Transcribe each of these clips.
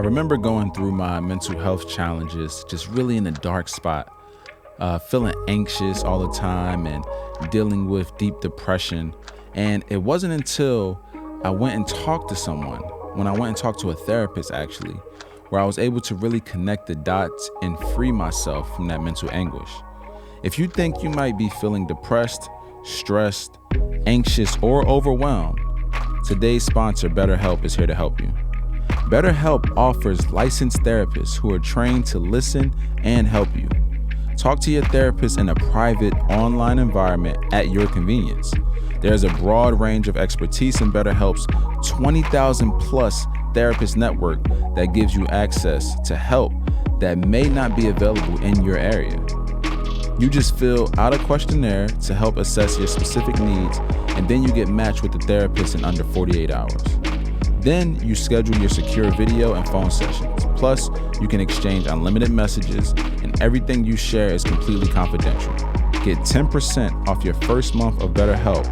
remember going through my mental health challenges, just really in a dark spot, feeling anxious all the time and dealing with deep depression. And it wasn't until I went and talked to someone, when I went and talked to a therapist actually, where I was able to really connect the dots and free myself from that mental anguish. If you think you might be feeling depressed, stressed, anxious, or overwhelmed, today's sponsor, BetterHelp, is here to help you. BetterHelp offers licensed therapists who are trained to listen and help you. Talk to your therapist in a private online environment at your convenience. There's a broad range of expertise in BetterHelp's 20,000 plus therapist network that gives you access to help that may not be available in your area. You just fill out a questionnaire to help assess your specific needs, and then you get matched with the therapist in under 48 hours. Then you schedule your secure video and phone sessions. Plus, you can exchange unlimited messages, and everything you share is completely confidential. Get 10% off your first month of BetterHelp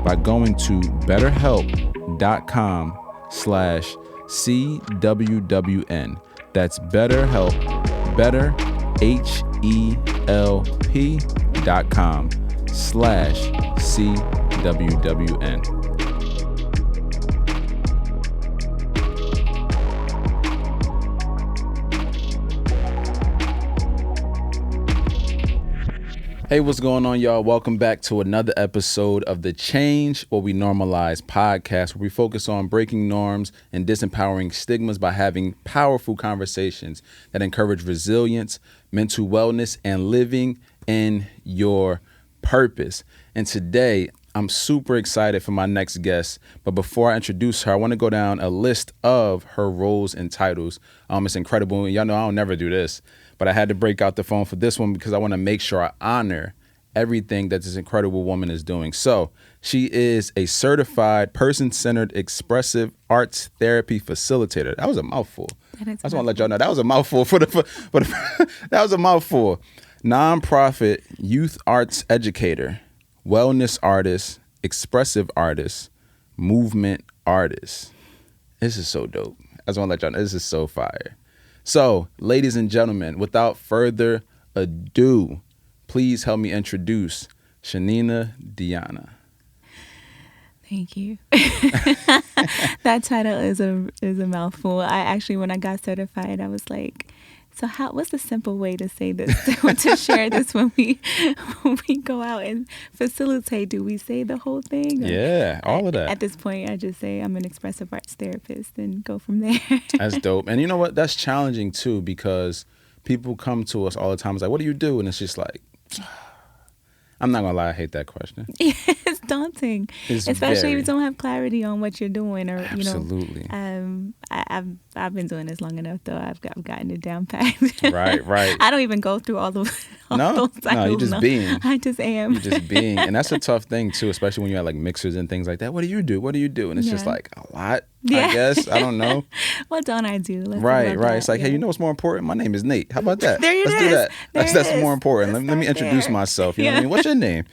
by going to betterhelp.com/CWWN. That's BetterHelp, BetterHelp.com/CWWN. Hey, what's going on, y'all? Welcome back to another episode of the Change What We Normalize podcast, where we focus on breaking norms and disempowering stigmas by having powerful conversations that encourage resilience, mental wellness, and living in your purpose. And today, I'm super excited for my next guest. But before I introduce her, I want to go down a list of her roles and titles. It's incredible. Y'all know I don't never do this. But I had to break out the phone for this one because I want to make sure I honor everything that this incredible woman is doing. So she is a certified person-centered expressive arts therapy facilitator. That was a mouthful. I just want to let y'all know that was a mouthful. That was a mouthful. Nonprofit youth arts educator, wellness artist, expressive artist, movement artist. This is so dope. I just want to let y'all know this is so fire. So, ladies and gentlemen, without further ado, please help me introduce Shanina Dionna. Thank you. That title is a mouthful. I actually, when I got certified, I was like, so what's the simple way to say this, to share this when we go out and facilitate? Do we say the whole thing? Yeah, all of that. At this point, I just say I'm an expressive arts therapist and go from there. That's dope. And you know what? That's challenging too, because people come to us all the time. It's like, what do you do? And it's just like, I'm not going to lie, I hate that question. It's daunting, especially if you don't have clarity on what you're doing. Or absolutely. I've been doing this long enough, though. I've gotten it down packed. Right. I don't even go through all those No, you're just being. I just am. You're just being. And that's a tough thing, too, especially when you have like mixers and things like that. What do you do? And it's just like a lot, I guess. I don't know. What don't I do? Right. It's like, hey, you know what's more important? My name is Nate. How about that? Let's do that. That's more important. Let me introduce myself. You know what I mean? What's your name?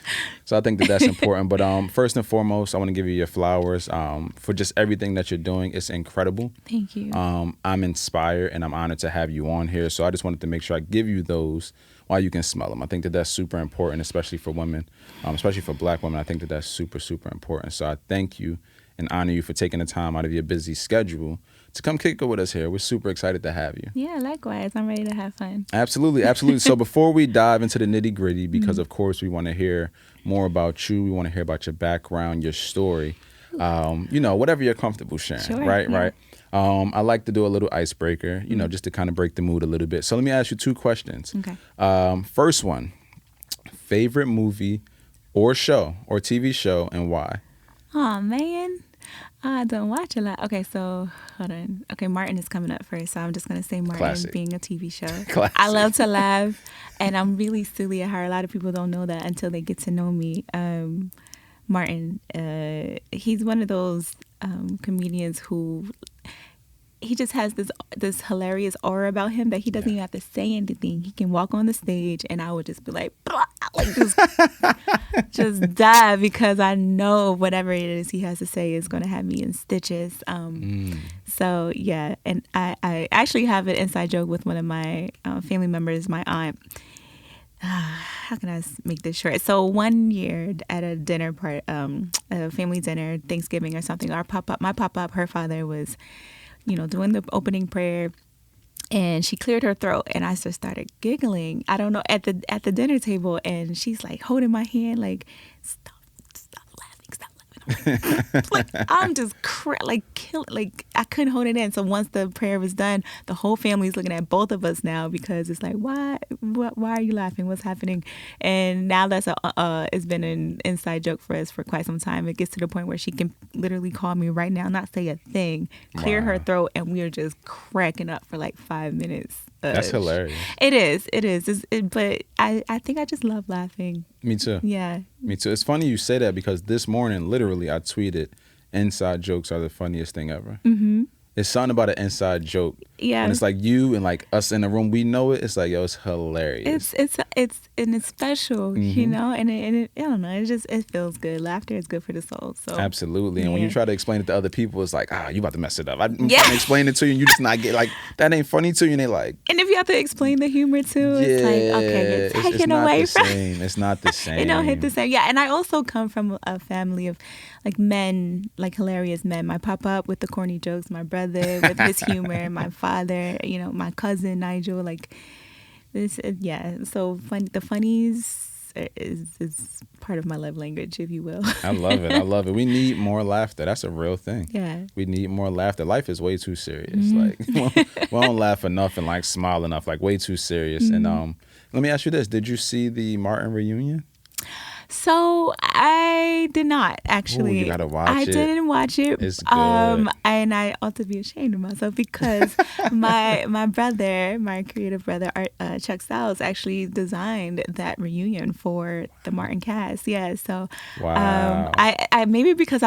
So I think that's important. But first and foremost, I want to give you your flowers for just everything that you're doing. It's incredible. Thank you. I'm inspired and I'm honored to have you on here. So I just wanted to make sure I give you those while you can smell them. I think that's super important, especially for women, especially for Black women. I think that's super, super important. So I thank you and honor you for taking the time out of your busy schedule to come kick it with us here. We're super excited to have you. Yeah, likewise. I'm ready to have fun. Absolutely. So before we dive into the nitty gritty, because of course we want to hear more about you. We want to hear about your background, your story, whatever you're comfortable sharing. Sure, right. I like to do a little icebreaker, just to kind of break the mood a little bit. So let me ask you two questions. Okay. First one, favorite movie or show or TV show and why? Oh, man. I don't watch a lot. Okay, so hold on. Okay, Martin is coming up first, so I'm just going to say Martin. Classic. Being a TV show. Classic. I love to laugh, and I'm really silly at heart. A lot of people don't know that until they get to know me. Martin, he's one of those comedians who he just has this hilarious aura about him that he doesn't even have to say anything. He can walk on the stage and I would just be like, blah, like just die, because I know whatever it is he has to say is going to have me in stitches. So yeah, and I actually have an inside joke with one of my family members, my aunt. How can I make this short? So one year at a dinner part, a family dinner, Thanksgiving or something, my pop-up, her father was, doing the opening prayer, and she cleared her throat, and I just started giggling. I don't know, at the dinner table, and she's like holding my hand, like, stop laughing. Like, I'm just I couldn't hold it in. So once the prayer was done, the whole family's looking at both of us now, because it's like, why are you laughing? What's happening? And now it's been an inside joke for us for quite some time. It gets to the point where she can literally call me right now, not say a thing, clear her throat, and we are just cracking up for like 5 minutes. That's hilarious. It is. But I think I just love laughing. Me too. Yeah. Me too. It's funny you say that, because this morning, literally, I tweeted, inside jokes are the funniest thing ever. Mm-hmm. It's something about an inside joke. Yeah. And it's like you and like us in the room, we know it. It's like, yo, it's hilarious. It's special, Mm-hmm. and it, I don't know, it feels good. Laughter is good for the soul. So absolutely. And when you try to explain it to other people, it's like, you about to mess it up. I'm trying to explain it to you, and you just not get, like, that ain't funny to you, and they like. And if you have to explain the humor too, it's like, okay, you're taking away from. It's not the same. It don't hit the same. Yeah, and I also come from a family of like men, like hilarious men. My pop-up with the corny jokes, my brother with his humor, my father, my cousin Nigel, like this. Yeah, so the funnies is part of my love language, if you will. I love it. We need more laughter. That's a real thing. Yeah, we need more laughter. Life is way too serious. Mm-hmm. Like we don't laugh enough and like smile enough. Like way too serious. Mm-hmm. And let me ask you this: did you see the Martin reunion? So I did not, actually. Ooh, you gotta watch it. I didn't watch it. It's good. And I ought to be ashamed of myself, because my brother, my creative brother, Chuck Styles, actually designed that reunion for the Martin cast. Yeah. So wow. I maybe because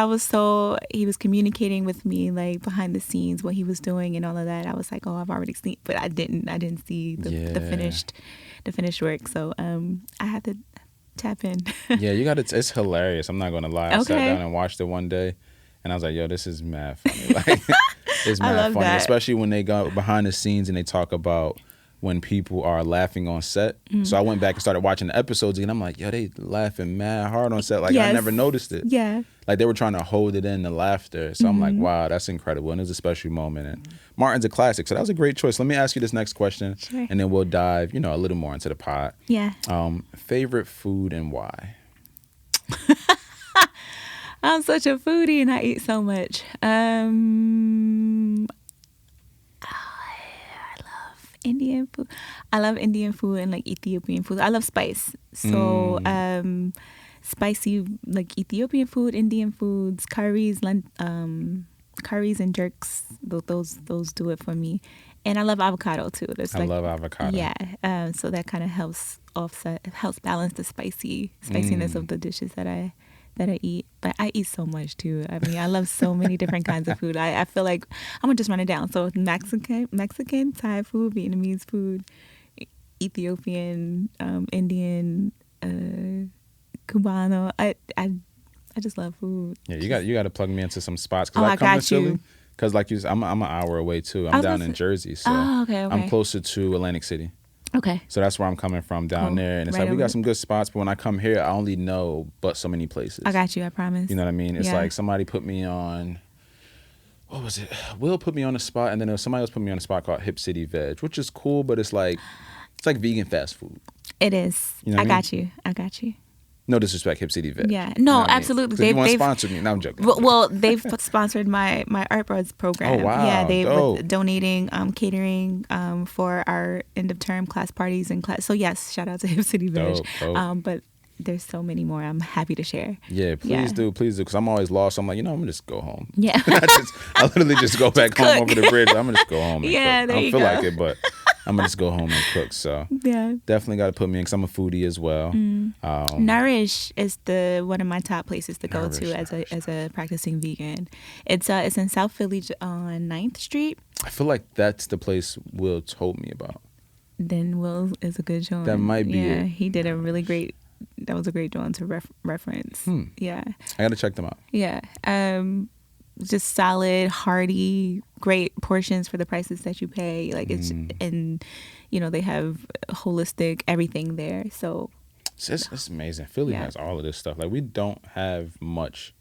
he was communicating with me like behind the scenes, what he was doing and all of that. I was like, I've already seen, but I didn't see the finished work. So I had to tap in. Yeah, you got it. It's hilarious. I'm not gonna lie. I sat down and watched it one day, and I was like, "Yo, this is mad funny." Like, it's mad funny, especially when they go behind the scenes and they talk about when people are laughing on set. Mm-hmm. So I went back and started watching the episodes, and I'm like, "Yo, they laughing mad hard on set." Like I never noticed it. Yeah. Like they were trying to hold it in, the laughter. So I'm like, "Wow, that's incredible." And it was a special moment. And Martin's a classic, so that was a great choice. Let me ask you this next question, and then we'll dive, a little more into the pod. Yeah. Favorite food and why? I'm such a foodie and I eat so much. I love Indian food. I love Indian food and like Ethiopian food. I love spice. So spicy, like Ethiopian food, Indian foods, curries, curries and jerks. Those do it for me. And I love avocado too. I love avocado. Yeah. So that kind of helps balance the spiciness of the dishes that I eat. But I eat so much too. I mean, I love so many different kinds of food. I feel like I'm gonna just run it down. So Mexican, Thai food, Vietnamese food, Ethiopian, Indian, Cubano. I just love food. Yeah, you got to plug me into some spots, because I come to Philly. Because like you said, I'm an hour away too. I'm down in Jersey, so okay. I'm closer to Atlantic City. Okay. So that's where I'm coming from down there. And it's like we got some good spots, but when I come here, I only know but so many places. I got you, I promise. You know what I mean? It's like somebody put me on, what was it? Will put me on a spot, and then there was somebody else put me on a spot called Hip City Veg, which is cool, but it's like vegan fast food. It is. You know I got you. No disrespect, Hip City Veg. Yeah, no, you know absolutely. They've sponsored me. No, I'm joking. Well, they've sponsored my Art Buds program. Oh wow! Yeah, they've donating catering for our end of term class parties and class. So yes, shout out to Hip City Veg. Dope. But there's so many more. I'm happy to share. Yeah, please do, because I'm always lost. I'm like, I'm gonna just go home. Yeah, I literally just go back home over the bridge. I'm gonna just go home. And cook. There I don't feel like it, but I'm gonna just go home and cook. So yeah, definitely got to put me in, because I'm a foodie as well. Nourish is one of my top places to go to as a practicing vegan. It's in South Philly on 9th Street. I feel like that's the place Will told me about. Then Will is a good joint. That might be it. He did a really great that was a great one to reference. Yeah. I got to check them out. Yeah. Just solid, hearty, great portions for the prices that you pay. Like it's, and they have holistic everything there. So it's amazing. Philly has all of this stuff. Like, we don't have much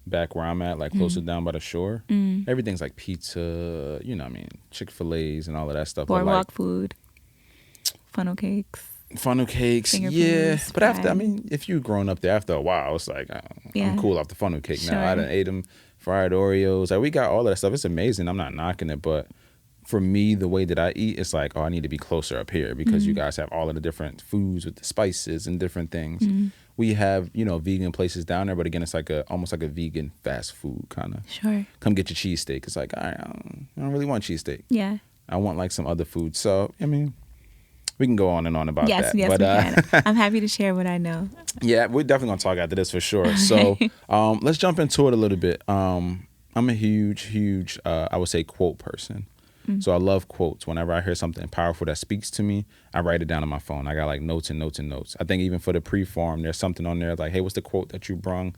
back where I'm at, like closer down by the shore. Everything's like pizza, Chick-fil-A's and all of that stuff. Boardwalk food, funnel cakes. Finger foods, but after, if you've grown up there, after a while, it's like, I'm cool off the funnel cake now. I done ate them fried Oreos. Like, we got all of that stuff. It's amazing. I'm not knocking it, but for me, the way that I eat, it's like, I need to be closer up here because you guys have all of the different foods with the spices and different things. We have, vegan places down there, but again, it's like almost like a vegan fast food kind of. Sure. Come get your cheesesteak. It's like, I don't really want cheesesteak. Yeah. I want like some other food. So, we can go on and on about that. Yes, but, we can. I'm happy to share what I know. Yeah, we're definitely going to talk after this for sure. So let's jump into it a little bit. I'm a huge, I would say, quote person. So I love quotes. Whenever I hear something powerful that speaks to me, I write it down on my phone. I got like notes and notes and notes. I think even for the pre-form, there's something on there like, hey, what's the quote that you brung?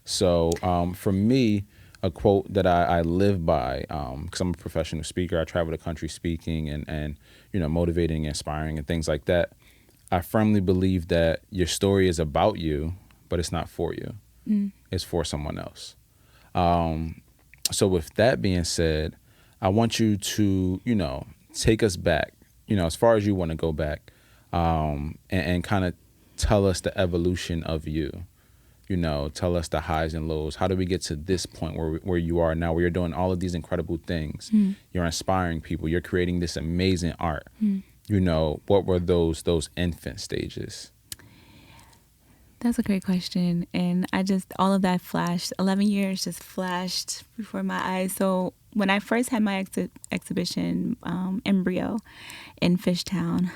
So for me, a quote that I live by, because I'm a professional speaker. I travel the country speaking and motivating, inspiring, and things like that. I firmly believe that your story is about you, but it's not for you. It's for someone else. So with that being said, I want you to, take us back, as far as you want to go back, and kind of tell us the evolution of you. Tell us the highs and lows. How do we get to this point where you are now, where you're doing all of these incredible things? You're inspiring people. You're creating this amazing art. What were those infant stages? That's a great question. And all of that flashed. 11 years just flashed before my eyes. So when I first had my exhibition, Embryo, in Fishtown,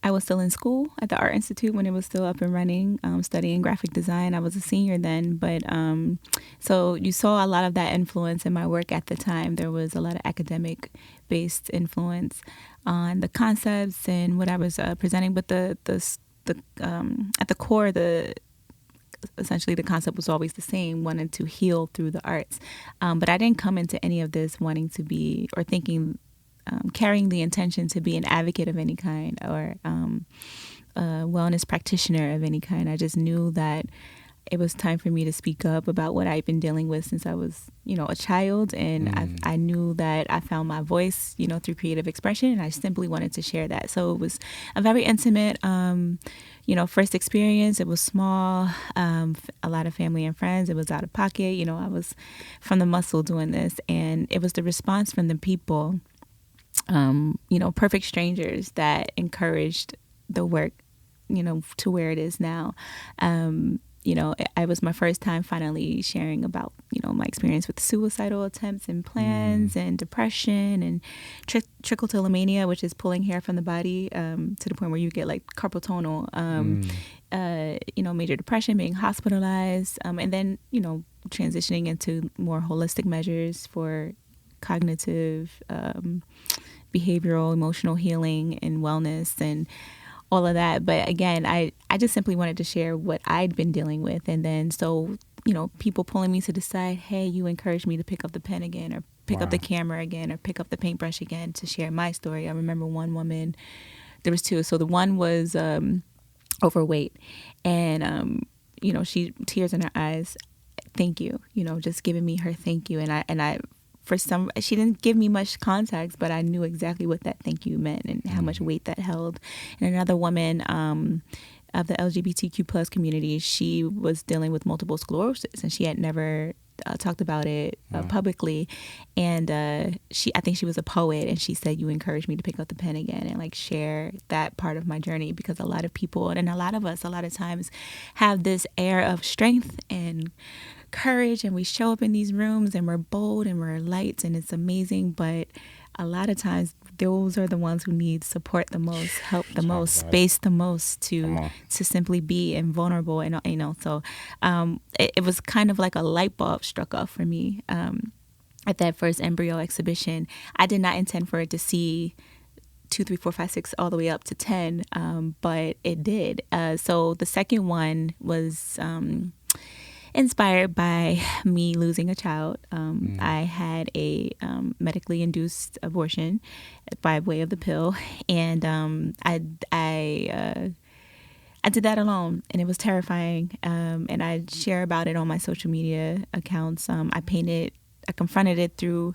I was still in school at the Art Institute when it was still up and running, studying graphic design. I was a senior then, but so you saw a lot of that influence in my work at the time. There was a lot of academic-based influence on the concepts and what I was presenting, but at the core, essentially the concept was always the same, wanting to heal through the arts. But I didn't come into any of this wanting to be or thinking. Carrying the intention to be an advocate of any kind or a wellness practitioner of any kind. I just knew that it was time for me to speak up about what I've been dealing with since I was, a child. And I knew that I found my voice, through creative expression, and I simply wanted to share that. So it was a very intimate, first experience. It was small, a lot of family and friends. It was out of pocket. I was from the muscle doing this, and it was the response from the people. Perfect strangers that encouraged the work, to where it is now. It was my first time finally sharing about, my experience with suicidal attempts and plans and depression and trichotillomania, which is pulling hair from the body to the point where you get like carpal tunnel, major depression, being hospitalized, and then, transitioning into more holistic measures for cognitive, behavioral, emotional healing and wellness and all of that. But again, I just simply wanted to share what I'd been dealing with. And then so, people pulling me to the side, hey, you encouraged me to pick up the pen again or pick up the camera again or pick up the paintbrush again to share my story. I remember one woman, there was two. So the one was overweight and, she tears in her eyes. Thank you, just giving me her thank you. And I she didn't give me much context, but I knew exactly what that thank you meant and how much weight that held. And another woman of the LGBTQ plus community, she was dealing with multiple sclerosis and she had never talked about it publicly. And I think she was a poet, and she said, you encouraged me to pick up the pen again and like share that part of my journey, because a lot of people and a lot of us a lot of times have this air of strength and courage, and we show up in these rooms and we're bold and we're light and it's amazing, but a lot of times those are the ones who need support the most, help the most, space the most to simply be and vulnerable. And so it was kind of like a light bulb struck off for me at that first Embryo exhibition. I did not intend for it to see 2, 3, 4, 5, 6, all the way up to 10. But it did. So the second one was inspired by me losing a child. I had a medically induced abortion by way of the pill, and I did that alone, and it was terrifying. And I share about it on my social media accounts. I confronted it through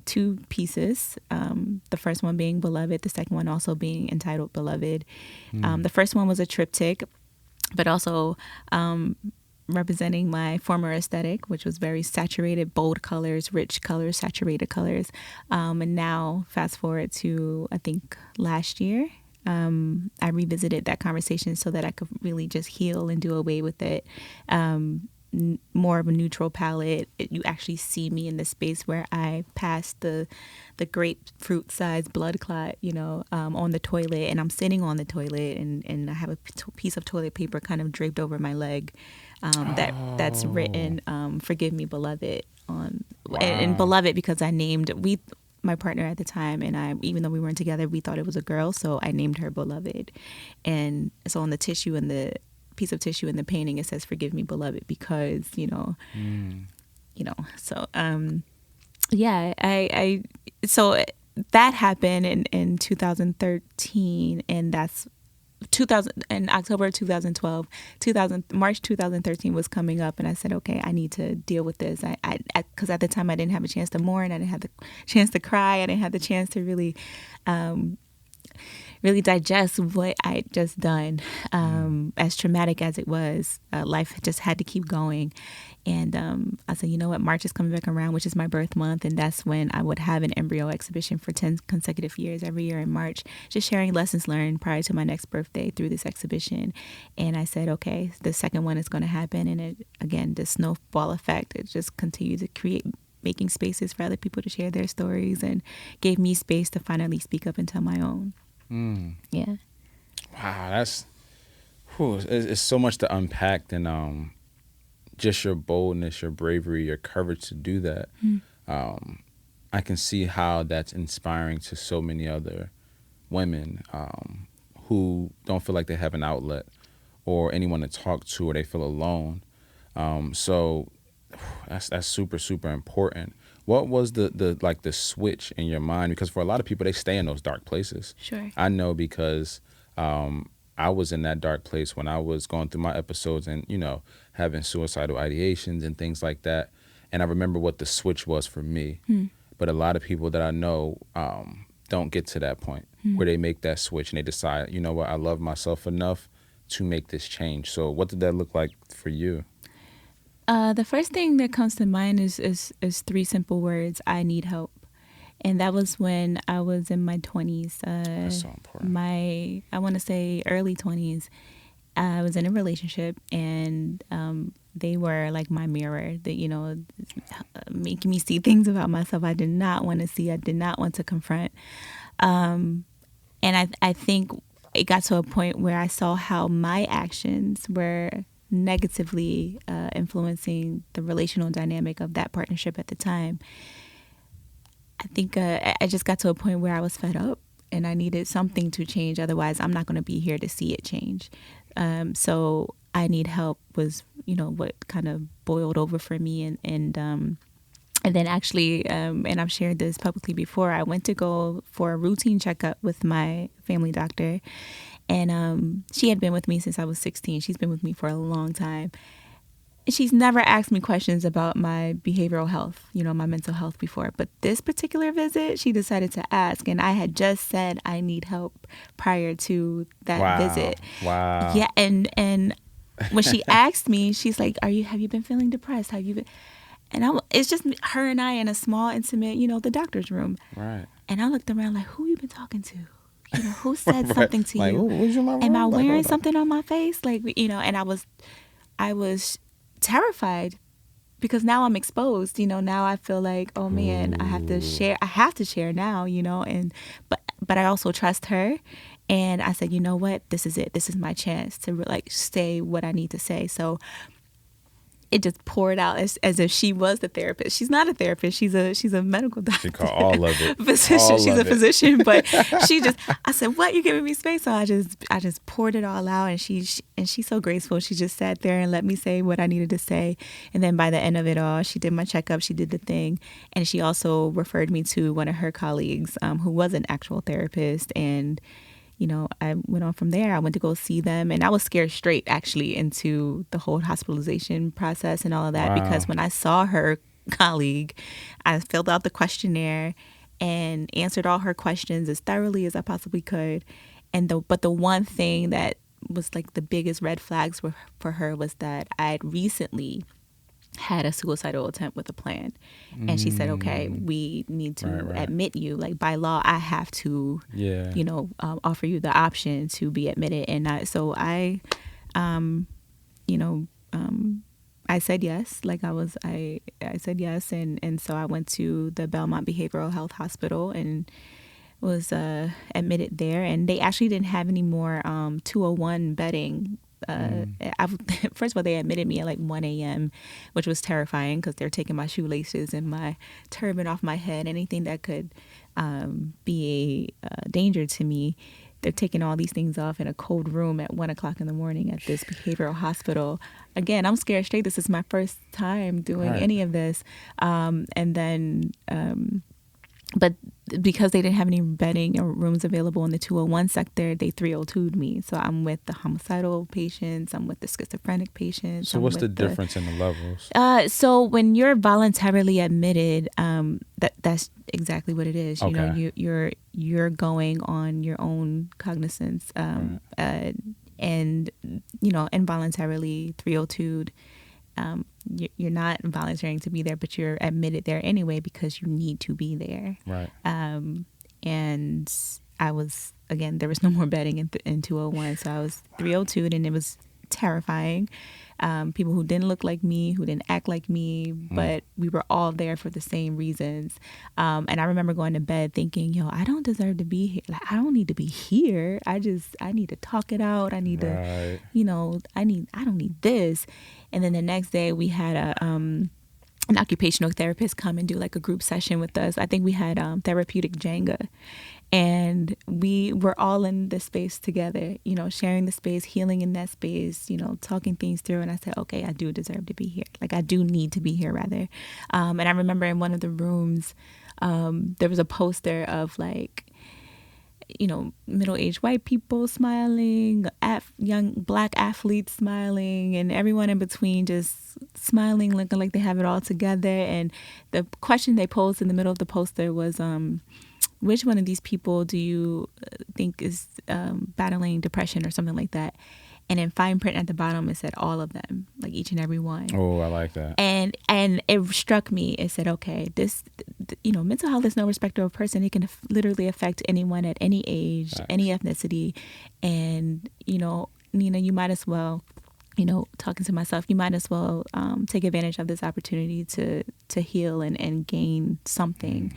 2 pieces. The first one being Beloved, the second one also being entitled Beloved. The first one was a triptych, but also representing my former aesthetic, which was very saturated, bold colors, rich colors, saturated colors. And now, fast forward to, I think, last year, I revisited that conversation so that I could really just heal and do away with it. More of a neutral palette. You actually see me in the space where I passed the grapefruit sized blood clot, on the toilet, and I'm sitting on the toilet, and I have a piece of toilet paper kind of draped over my leg, that's written, "Forgive me, beloved," on. Wow. And beloved because I named my partner at the time, and even though we weren't together, we thought it was a girl, so I named her Beloved. And so on the tissue and the piece of tissue in the painting, it says "Forgive me, beloved," because so yeah, I so that happened in 2013, and that's 2000 in October 2012. March 2013 was coming up, and I said, okay, I need to deal with this. I because at the time I didn't have a chance to mourn, I didn't have the chance to cry, I didn't have the chance to really digest what I'd just done. As traumatic as it was, life just had to keep going. And I said, you know what, March is coming back around, which is my birth month, and that's when I would have an embryo exhibition for 10 consecutive years every year in March, just sharing lessons learned prior to my next birthday through this exhibition. And I said, okay, the second one is going to happen. And it, again, the snowball effect, it just continued to create making spaces for other people to share their stories, and gave me space to finally speak up and tell my own. Yeah. Wow, it's so much to unpack, and just your boldness, your bravery, your courage to do that. I can see how that's inspiring to so many other women who don't feel like they have an outlet or anyone to talk to, or they feel alone. So that's super, super important. What was the switch in your mind? Because for a lot of people, they stay in those dark places. Sure. I know because I was in that dark place when I was going through my episodes and, having suicidal ideations and things like that. And I remember what the switch was for me. But a lot of people that I know don't get to that point where they make that switch and they decide, you know what, I love myself enough to make this change. So what did that look like for you? The first thing that comes to mind is 3 simple words: I need help. And that was when I was in my 20s. That's so important. I want to say early 20s. I was in a relationship, and they were like my mirror, that, making me see things about myself I did not want to see, I did not want to confront. And I think it got to a point where I saw how my actions were negatively influencing the relational dynamic of that partnership at the time. I think I just got to a point where I was fed up, and I needed something to change. Otherwise, I'm not going to be here to see it change. So I need help was, what kind of boiled over for me. And then actually, and I've shared this publicly before, I went to go for a routine checkup with my family doctor. And she had been with me since I was 16. She's been with me for a long time. She's never asked me questions about my behavioral health, my mental health before. But this particular visit, she decided to ask. And I had just said I need help prior to that visit. Wow. Yeah. And when she asked me, she's like, have you been feeling depressed? Have you been? And it's just her and I in a small, intimate, the doctor's room. Right. And I looked around like, who you been talking to? Who said something to like, you? Am I wearing something on my face? And I was terrified because now I'm exposed. Now I feel like, oh man, I have to share now. But I also trust her, and I said, you know what, this is it. This is my chance to say what I need to say. So it just poured out as if she was the therapist. She's not a therapist. She's a medical doctor. She called all of it. Physician. She's a physician, but I said, "What? You're giving me space?" So I just poured it all out, and she's so graceful. She just sat there and let me say what I needed to say. And then by the end of it all, she did my checkup. She did the thing, and she also referred me to one of her colleagues, who was an actual therapist. And I went on from there. I went to go see them, and I was scared straight actually into the whole hospitalization process and all of that. Wow. Because when I saw her colleague, I filled out the questionnaire and answered all her questions as thoroughly as I possibly could. But the one thing that was like the biggest red flags for her was that I had recently had a suicidal attempt with a plan. And she said, okay, we need to admit you. Like by law, I have to, offer you the option to be admitted. And I said yes. Like I said yes. And so I went to the Belmont Behavioral Health Hospital and was admitted there. And they actually didn't have any more 201 bedding. First of all, they admitted me at like 1 a.m., which was terrifying because they're taking my shoelaces and my turban off my head. Anything that could be a danger to me, they're taking all these things off in a cold room at 1 o'clock in the morning at this behavioral hospital. Again, I'm scared straight. This is my first time doing any of this. But because they didn't have any bedding or rooms available in the 201 sector, they 302'd me. So I'm with the homicidal patients. I'm with the schizophrenic patients. So what's the difference in the levels? So when you're voluntarily admitted, that's exactly what it is. Okay. You're going on your own cognizance, and involuntarily 302'd. You're not volunteering to be there, but you're admitted there anyway because you need to be there. Right. And I was, again, there was no more bedding in 201, so I was 302'd, and it was terrifying. People who didn't look like me, who didn't act like me, but we were all there for the same reasons. And I remember going to bed thinking, I don't deserve to be here. Like, I don't need to be here. I need to talk it out. I need to, I don't need this. And then the next day we had an occupational therapist come and do like a group session with us. I think we had therapeutic Jenga. And we were all in the space together, sharing the space, healing in that space, talking things through. And I said, okay, I do deserve to be here. Like, I do need to be here, rather. And I remember in one of the rooms, there was a poster of like, middle-aged white people smiling, young black athletes smiling, and everyone in between just smiling, looking like they have it all together. And the question they posed in the middle of the poster was, which one of these people do you think is battling depression or something like that? And in fine print at the bottom, it said all of them, like each and every one. Oh, I like that. And it struck me. It said, okay, this, mental health is no respecter of person. It can literally affect anyone at any age, any ethnicity. And, Nina, you might as well, talking to myself, you might as well take advantage of this opportunity to heal and gain something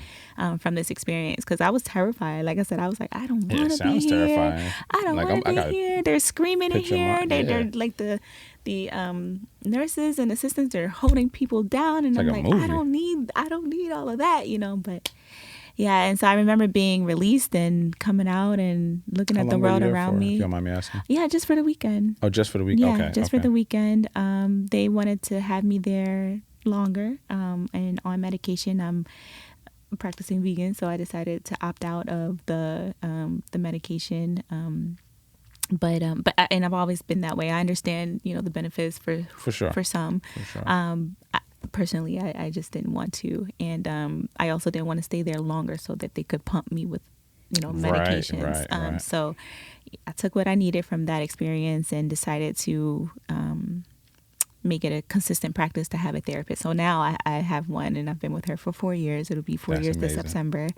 from this experience. Because I was terrified. Like I said, I was like, I don't want to be here. Terrifying. I don't want to be here. They're screaming in here. They're like the nurses and assistants are holding people down, and I'm like, I don't need all of that, But yeah, and so I remember being released and coming out and looking at the world around me. If you don't mind me asking. Yeah, just for the weekend. Oh, just for the weekend? Yeah, okay. Just for the weekend. They wanted to have me there longer and on medication. I'm practicing vegan, so I decided to opt out of the medication. But I've always been that way. I understand, the benefits for sure. For some. For sure. Personally, I just didn't want to. And I also didn't want to stay there longer so that they could pump me with, medications. Right. So I took what I needed from that experience and decided to make it a consistent practice to have a therapist. So now I have one, and I've been with her for 4 years. It'll be 4 years this September.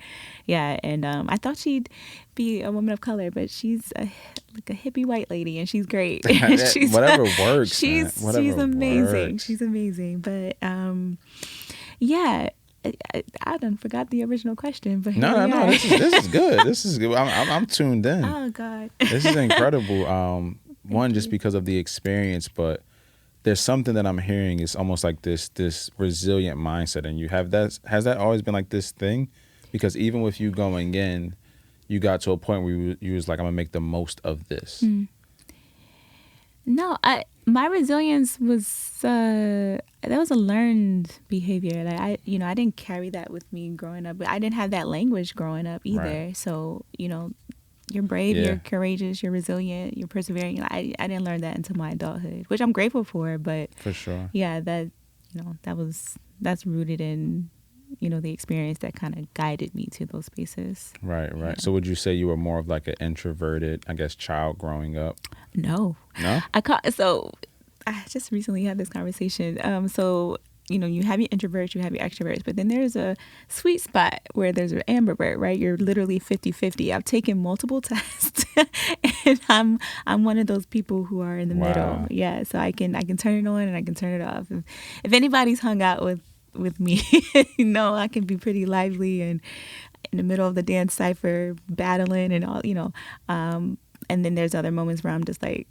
Yeah, and I thought she'd be a woman of color, but she's like a hippie white lady, and she's great. Whatever works. She's amazing. Works. She's amazing. But yeah. I done forgot the original question, but no. This is good. This is good. I'm tuned in. Oh God, this is incredible. One, just because of the experience, but there's something that I'm hearing is almost like this resilient mindset, and you have that. Has that always been like this thing? Because even with you going in, you got to a point where you was like, I'm gonna make the most of this. No, my resilience was that was a learned behavior. Like I didn't carry that with me growing up. But I didn't have that language growing up either. Right. So you're brave, Yeah. you're courageous, you're resilient, you're persevering. I didn't learn that until my adulthood, which I'm grateful for. But For sure. yeah, that's rooted in the experience that kind of guided me to those spaces. Right. Yeah. So would you say you were more of like an introverted, I guess, child growing up? No. So I just recently had this conversation. So you have your introverts, you have your extroverts, but then there's a sweet spot where there's an ambivert, right? You're literally 50-50. I've taken multiple tests and I'm one of those people who are in the middle. Yeah. So I can turn it on and I can turn it off. If anybody's hung out with me, I can be pretty lively and in the middle of the dance cipher battling and all, and then there's other moments where I'm just like,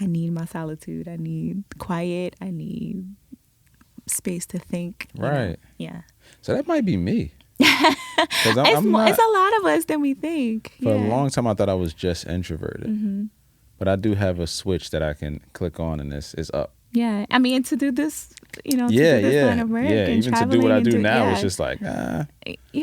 I need my solitude. I need quiet. I need space to think. Right. Yeah. So that might be me. It's a lot of us than we think. For a long time, I thought I was just introverted. Mm-hmm. But I do have a switch that I can click on and it's up. Yeah. I mean, to do this, to do this line of work and even to do what I do now, it's just like, Yeah.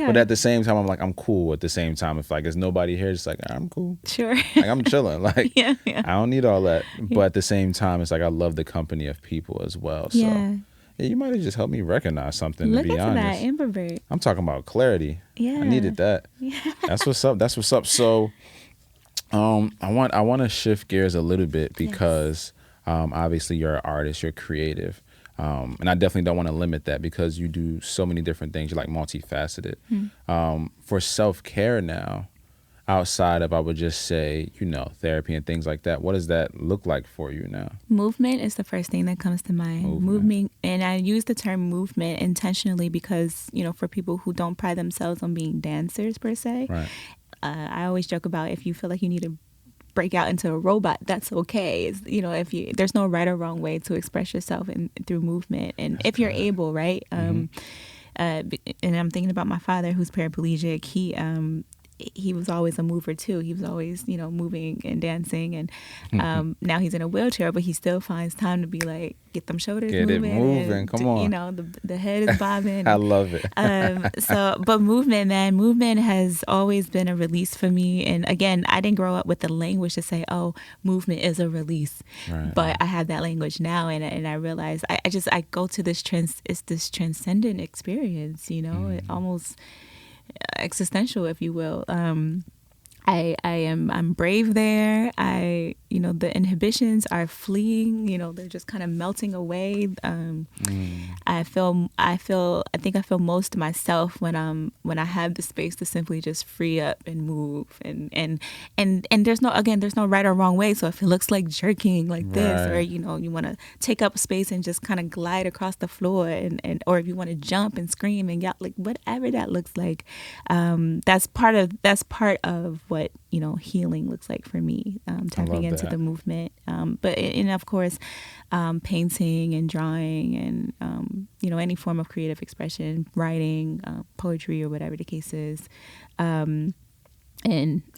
But at the same time, I'm like, I'm cool. At the same time, if like there's nobody here, it's like, I'm cool. Sure. Like I'm chilling. Like yeah. I don't need all that. But at the same time, it's like I love the company of people as well. So yeah, you might have just helped me recognize something. Look to be honest, that ambivert. I'm talking about clarity. Yeah, I needed that. Yeah. That's what's up. So, I want to shift gears a little bit because obviously you're an artist, you're creative, and I definitely don't want to limit that because you do so many different things. You're like multifaceted. For self-care now, outside of I would just say therapy and things like that, what does that look like for you now? Movement is the first thing that comes to mind. Movement, and I use the term movement intentionally because for people who don't pride themselves on being dancers per se, right. I always joke about if you feel like you need to break out into a robot, that's okay. If there's no right or wrong way to express yourself through movement, and that's if you're able, right? And I'm thinking about my father who's paraplegic. He was always a mover too. He was always, moving and dancing, and now he's in a wheelchair, but he still finds time to be like, get them shoulders moving. Come on. The head is bobbing. I love it. But movement has always been a release for me. And again, I didn't grow up with the language to say, oh, movement is a release. Right. But I have that language now, and I realize I go to this it's this transcendent experience, it almost existential, if you will. I'm brave there. The inhibitions are fleeing, they're just kind of melting away. I think I feel most myself when I have the space to simply just free up and move, and there's no right or wrong way. So if it looks like jerking like this, or you want to take up space and just kind of glide across the floor, and or if you want to jump and scream and yell, like whatever that looks like, that's part of what healing looks like for me, tapping into the movement, but of course painting and drawing and any form of creative expression, writing, poetry, or whatever the case is, and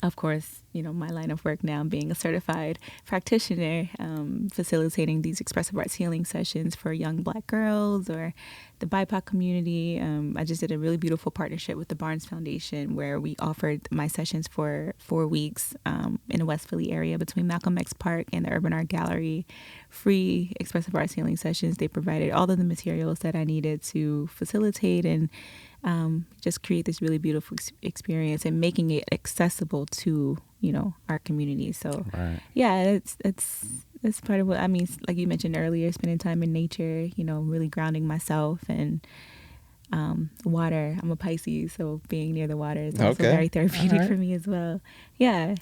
of course my line of work now being a certified practitioner, facilitating these expressive arts healing sessions for young Black girls or the BIPOC community. I just did a really beautiful partnership with the Barnes Foundation where we offered my sessions for 4 weeks in the West Philly area between Malcolm X Park and the Urban Art Gallery. Free expressive arts healing sessions. They provided all of the materials that I needed to facilitate and just create this really beautiful experience and making it accessible to our community. So yeah, it's part of what I mean. Like you mentioned earlier, spending time in nature, really grounding myself, and water. I'm a Pisces, so being near the water is also very therapeutic for me as well. Yeah.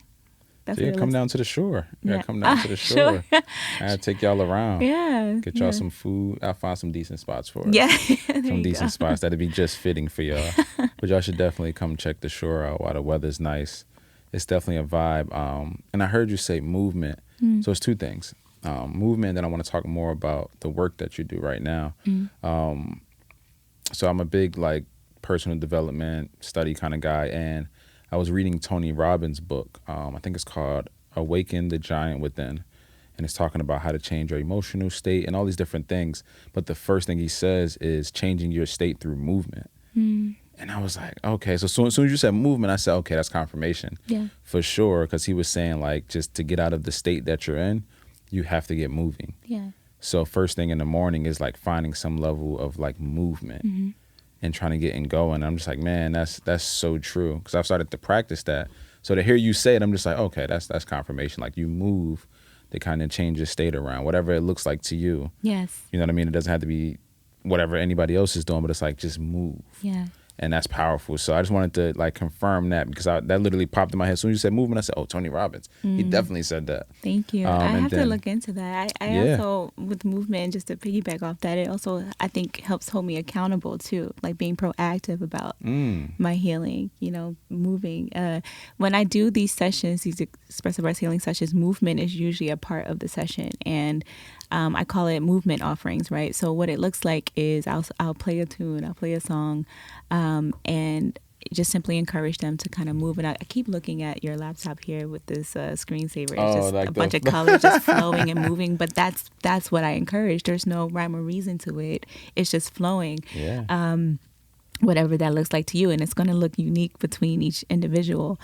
So you come down to the shore. You gotta come down to the shore. Sure. I gotta take y'all around. Yeah. Get y'all some food. I'll find some decent spots for it. Yeah. Some decent spots that'd be just fitting for y'all. But y'all should definitely come check the shore out while the weather's nice. It's definitely a vibe. And I heard you say movement. So it's two things. movement. Then I want to talk more about the work that you do right now. So I'm a big like personal development study kind of guy, and I was reading Tony Robbins' book. I think it's called Awaken the Giant Within. And it's talking about how to change your emotional state and all these different things. But the first thing he says is changing your state through movement. And I was like, okay. So as soon as you said movement, I said, okay, that's confirmation. Yeah. For sure. Because he was saying like just to get out of the state that you're in, you have to get moving. Yeah. So first thing in the morning is like finding some level of like movement and trying to get and going. I'm just like, man, that's so true. Because I've started to practice that. So to hear you say it, I'm just like, okay, that's confirmation. Like you move to kind of change your state around, whatever it looks like to you. Yes. You know what I mean? It doesn't have to be whatever anybody else is doing, but it's like just move. Yeah. And that's powerful. So I just wanted to like confirm that because that literally popped in my head. As soon as you said movement, I said, oh, Tony Robbins. He definitely said that. Thank you. I have to look into that. I Yeah. also, with movement, just to piggyback off that, it also, I think, helps hold me accountable too, like being proactive about my healing, moving. When I do these sessions, these expressive arts healing sessions, movement is usually a part of the session. And I call it movement offerings, right? So what it looks like is I'll play a tune, I'll play a song, and just simply encourage them to kind of move. And I keep looking at your laptop here with this screensaver. It's just like a bunch of colors just flowing and moving. But that's what I encourage. There's no rhyme or reason to it. It's just flowing. Yeah. Whatever that looks like to you. And it's going to look unique between each individual.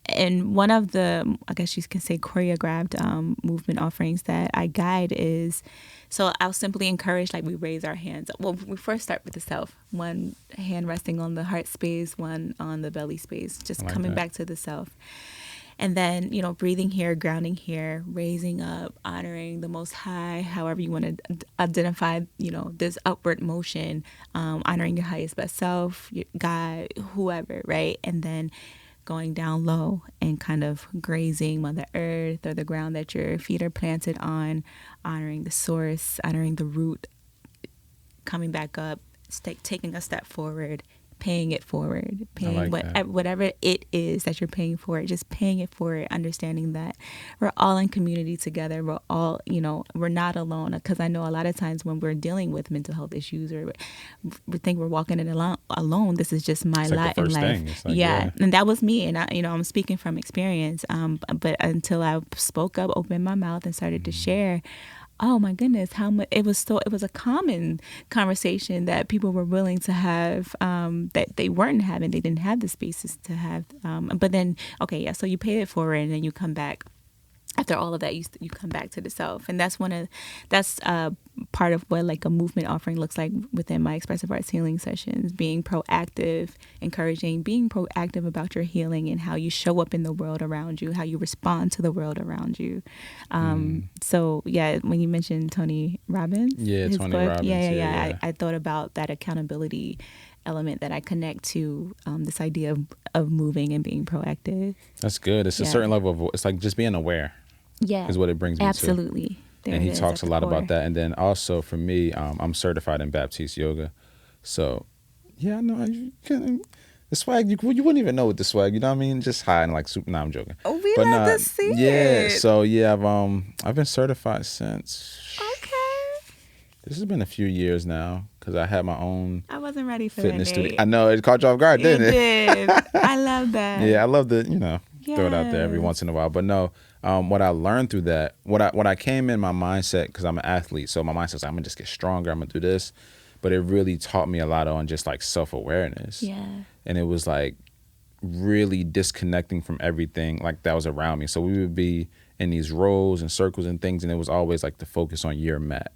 And one of the, I guess you can say, choreographed movement offerings that I guide is, so I'll simply encourage, like we raise our hands. Well, we first start with the self. One hand resting on the heart space, one on the belly space, just like coming that. back to the self. And then, breathing here, grounding here, raising up, honoring the Most High, however you want to identify, this upward motion, honoring your highest best self, your God, whoever, right? And then going down low and kind of grazing Mother Earth or the ground that your feet are planted on, honoring the source, honoring the root, coming back up, taking a step forward, paying it forward, paying whatever it is that you're paying for it, just paying it forward, understanding that we're all in community together. We're all, we're not alone. Because I know a lot of times when we're dealing with mental health issues or we think we're walking it alone, this is just my lot in life. Like, yeah. And that was me. And I'm speaking from experience. But until I spoke up, opened my mouth and started to share, oh my goodness, how much it was a common conversation that people were willing to have, that they weren't having. They didn't have the spaces to have. But then, okay, yeah, so you pay it forward and then you come back. After all of that, you come back to the self. And that's part of what like a movement offering looks like within my expressive arts healing sessions, being proactive, being proactive about your healing and how you show up in the world around you, how you respond to the world around you. So yeah, when you mentioned Tony Robbins, his Tony book, Robbins, yeah. I thought about that accountability element that I connect to this idea of moving and being proactive. That's good. It's a certain level of, it's like just being aware. Yeah, is what it brings me absolutely. to. And he talks a lot about that. And then also for me, I'm certified in Baptiste yoga. So, yeah, I know. The swag, you wouldn't even know what the swag, you know what I mean? Just high and like super, I'm joking. Oh, we love to see it. So yeah, I've been certified since. Okay. This has been a few years now because I had my own. I wasn't ready for fitness that. studio. I know, it caught you off guard, didn't it? It did. I love that. Yeah, I love to, throw it out there every once in a while. But no, what I learned through that, what I came in my mindset, because I'm an athlete, so my mindset's like, I'm gonna just get stronger, I'm gonna do this. But it really taught me a lot on just like self-awareness. Yeah. And it was like really disconnecting from everything like that was around me. So we would be in these rows and circles and things, and it was always like the focus on your mat.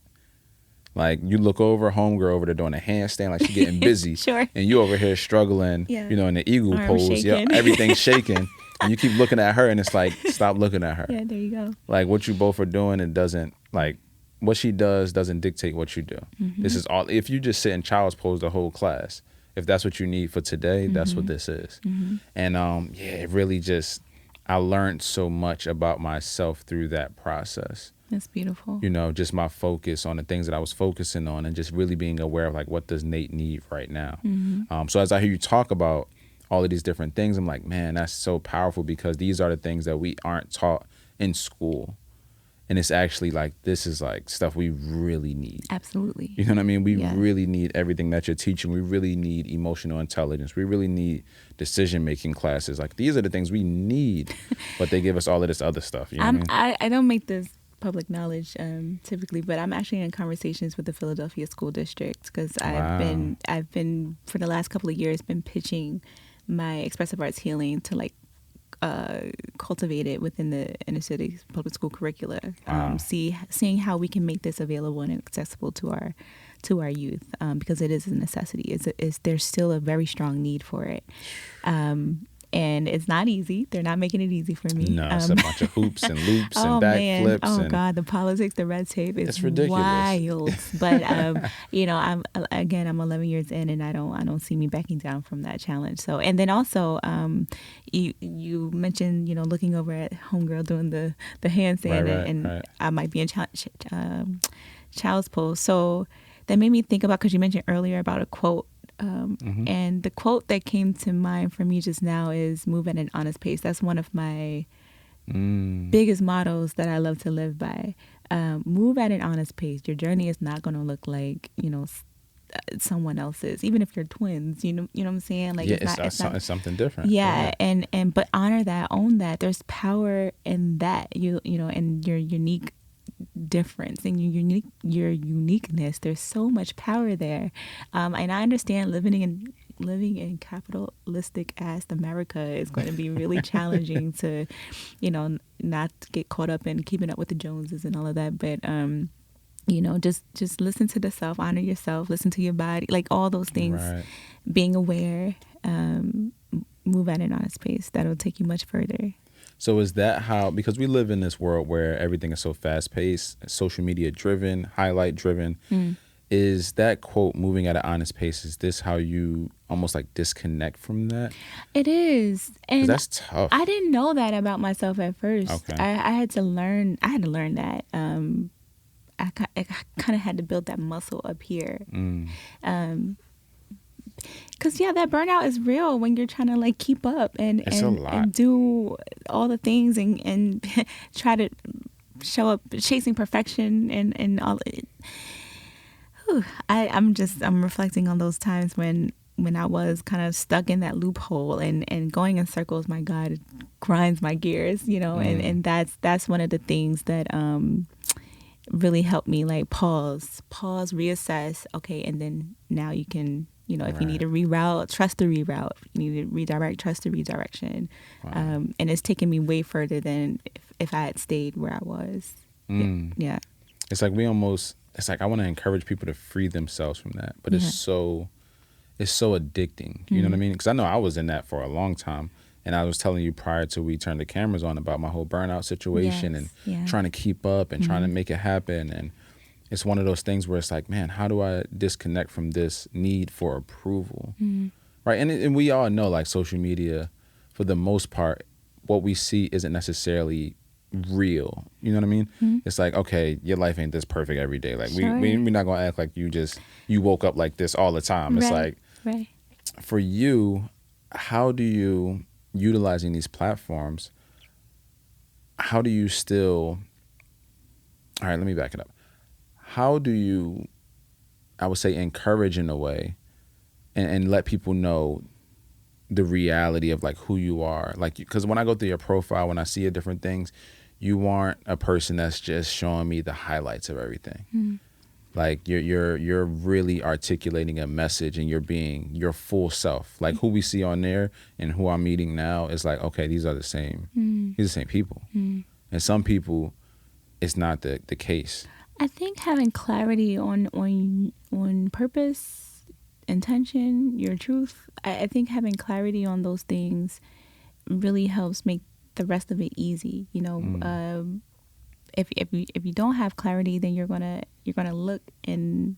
Like you look over, homegirl over there doing a handstand, like she's getting busy. Sure. And you over here struggling, in the eagle pose. Yeah, everything's shaking. And you keep looking at her, and it's like, stop looking at her. Yeah, there you go. Like what you both are doing, it doesn't, like, what she does doesn't dictate what you do. Mm-hmm. This is all, if you just sit in child's pose the whole class, if that's what you need for today, that's what this is. Mm-hmm. And it really just, I learned so much about myself through that process. That's beautiful. Just my focus on the things that I was focusing on and just really being aware of like, what does Nate need right now? Mm-hmm. So as I hear you talk about all of these different things, I'm like, man, that's so powerful because these are the things that we aren't taught in school. And it's actually like, this is like stuff we really need. Absolutely. You know what I mean? We Yeah. really need everything that you're teaching. We really need emotional intelligence. We really need decision-making classes. Like, these are the things we need, but they give us all of this other stuff. You know what I mean? I don't make this public knowledge typically, but I'm actually in conversations with the Philadelphia School District because I've been for the last couple of years been pitching my expressive arts healing to like cultivate it within the inner city public school curricula. Seeing how we can make this available and accessible to our youth, because it is a necessity. There's still a very strong need for it. And it's not easy. They're not making it ezy for me. No, it's a bunch of hoops and loops and backflips. Oh God, the politics, the red tape is ridiculous. Wild. But I'm 11 years in, and I don't see me backing down from that challenge. So, and then also, you mentioned looking over at homegirl doing the handstand, right. I might be in child's pose. So that made me think about, because you mentioned earlier about a quote. And the quote that came to mind for me just now is "move at an honest pace." That's one of my biggest mottos that I love to live by. Move at an honest pace. Your journey is not going to look like someone else's, even if you're twins. You know what I'm saying? Like, it's something different. Yeah, and but honor that, own that. There's power in that. And your unique difference and your uniqueness. There's so much power there, and I understand living in capitalistic ass America is going to be really challenging to not get caught up in keeping up with the Joneses and all of that, but just listen to the self, honor yourself, listen to your body, like all those things. Right. Being aware, move at an honest pace. That'll take you much further. So is that how, because we live in this world where everything is so fast-paced, social media driven, highlight driven, is that quote, moving at an honest pace, is this how you almost like disconnect from that? It is. And that's tough. I didn't know that about myself at first. Okay. I had to learn that. I kind of had to build that muscle up here. Because that burnout is real when you're trying to like keep up and do all the things and try to show up chasing perfection and all it. I'm reflecting on those times when I was kind of stuck in that loophole and going in circles. My God, it grinds my gears, and that's one of the things that really helped me, like pause, reassess. Okay, and then now you can. If you need to reroute, trust the reroute. If you need to redirect, trust the redirection. Wow. And it's taken me way further than if I had stayed where I was. Yeah. It's like I want to encourage people to free themselves from that. But it's so addicting. You know what I mean? Because I know I was in that for a long time. And I was telling you prior to we turned the cameras on about my whole burnout situation and trying to keep up and trying to make it happen. And it's one of those things where it's like, man, how do I disconnect from this need for approval? Right? And we all know, like, social media, for the most part, what we see isn't necessarily real. You know what I mean? It's like, okay, your life ain't this perfect every day. Like, we're not going to act like you woke up like this all the time. It's like, for you, how do you, utilizing these platforms, how do you still, all right, let me back it up. How do you, I would say, encourage in a way and let people know the reality of like who you are? Like, because when I go through your profile, when I see your different things, you aren't a person that's just showing me the highlights of everything. Like you're really articulating a message and you're being your full self. Like who we see on there and who I'm meeting now is like, okay, these are the same. These are the same people. And some people, it's not the case. I think having clarity on purpose, intention, your truth, I think having clarity on those things really helps make the rest of it easy. If you don't have clarity, then you're gonna look and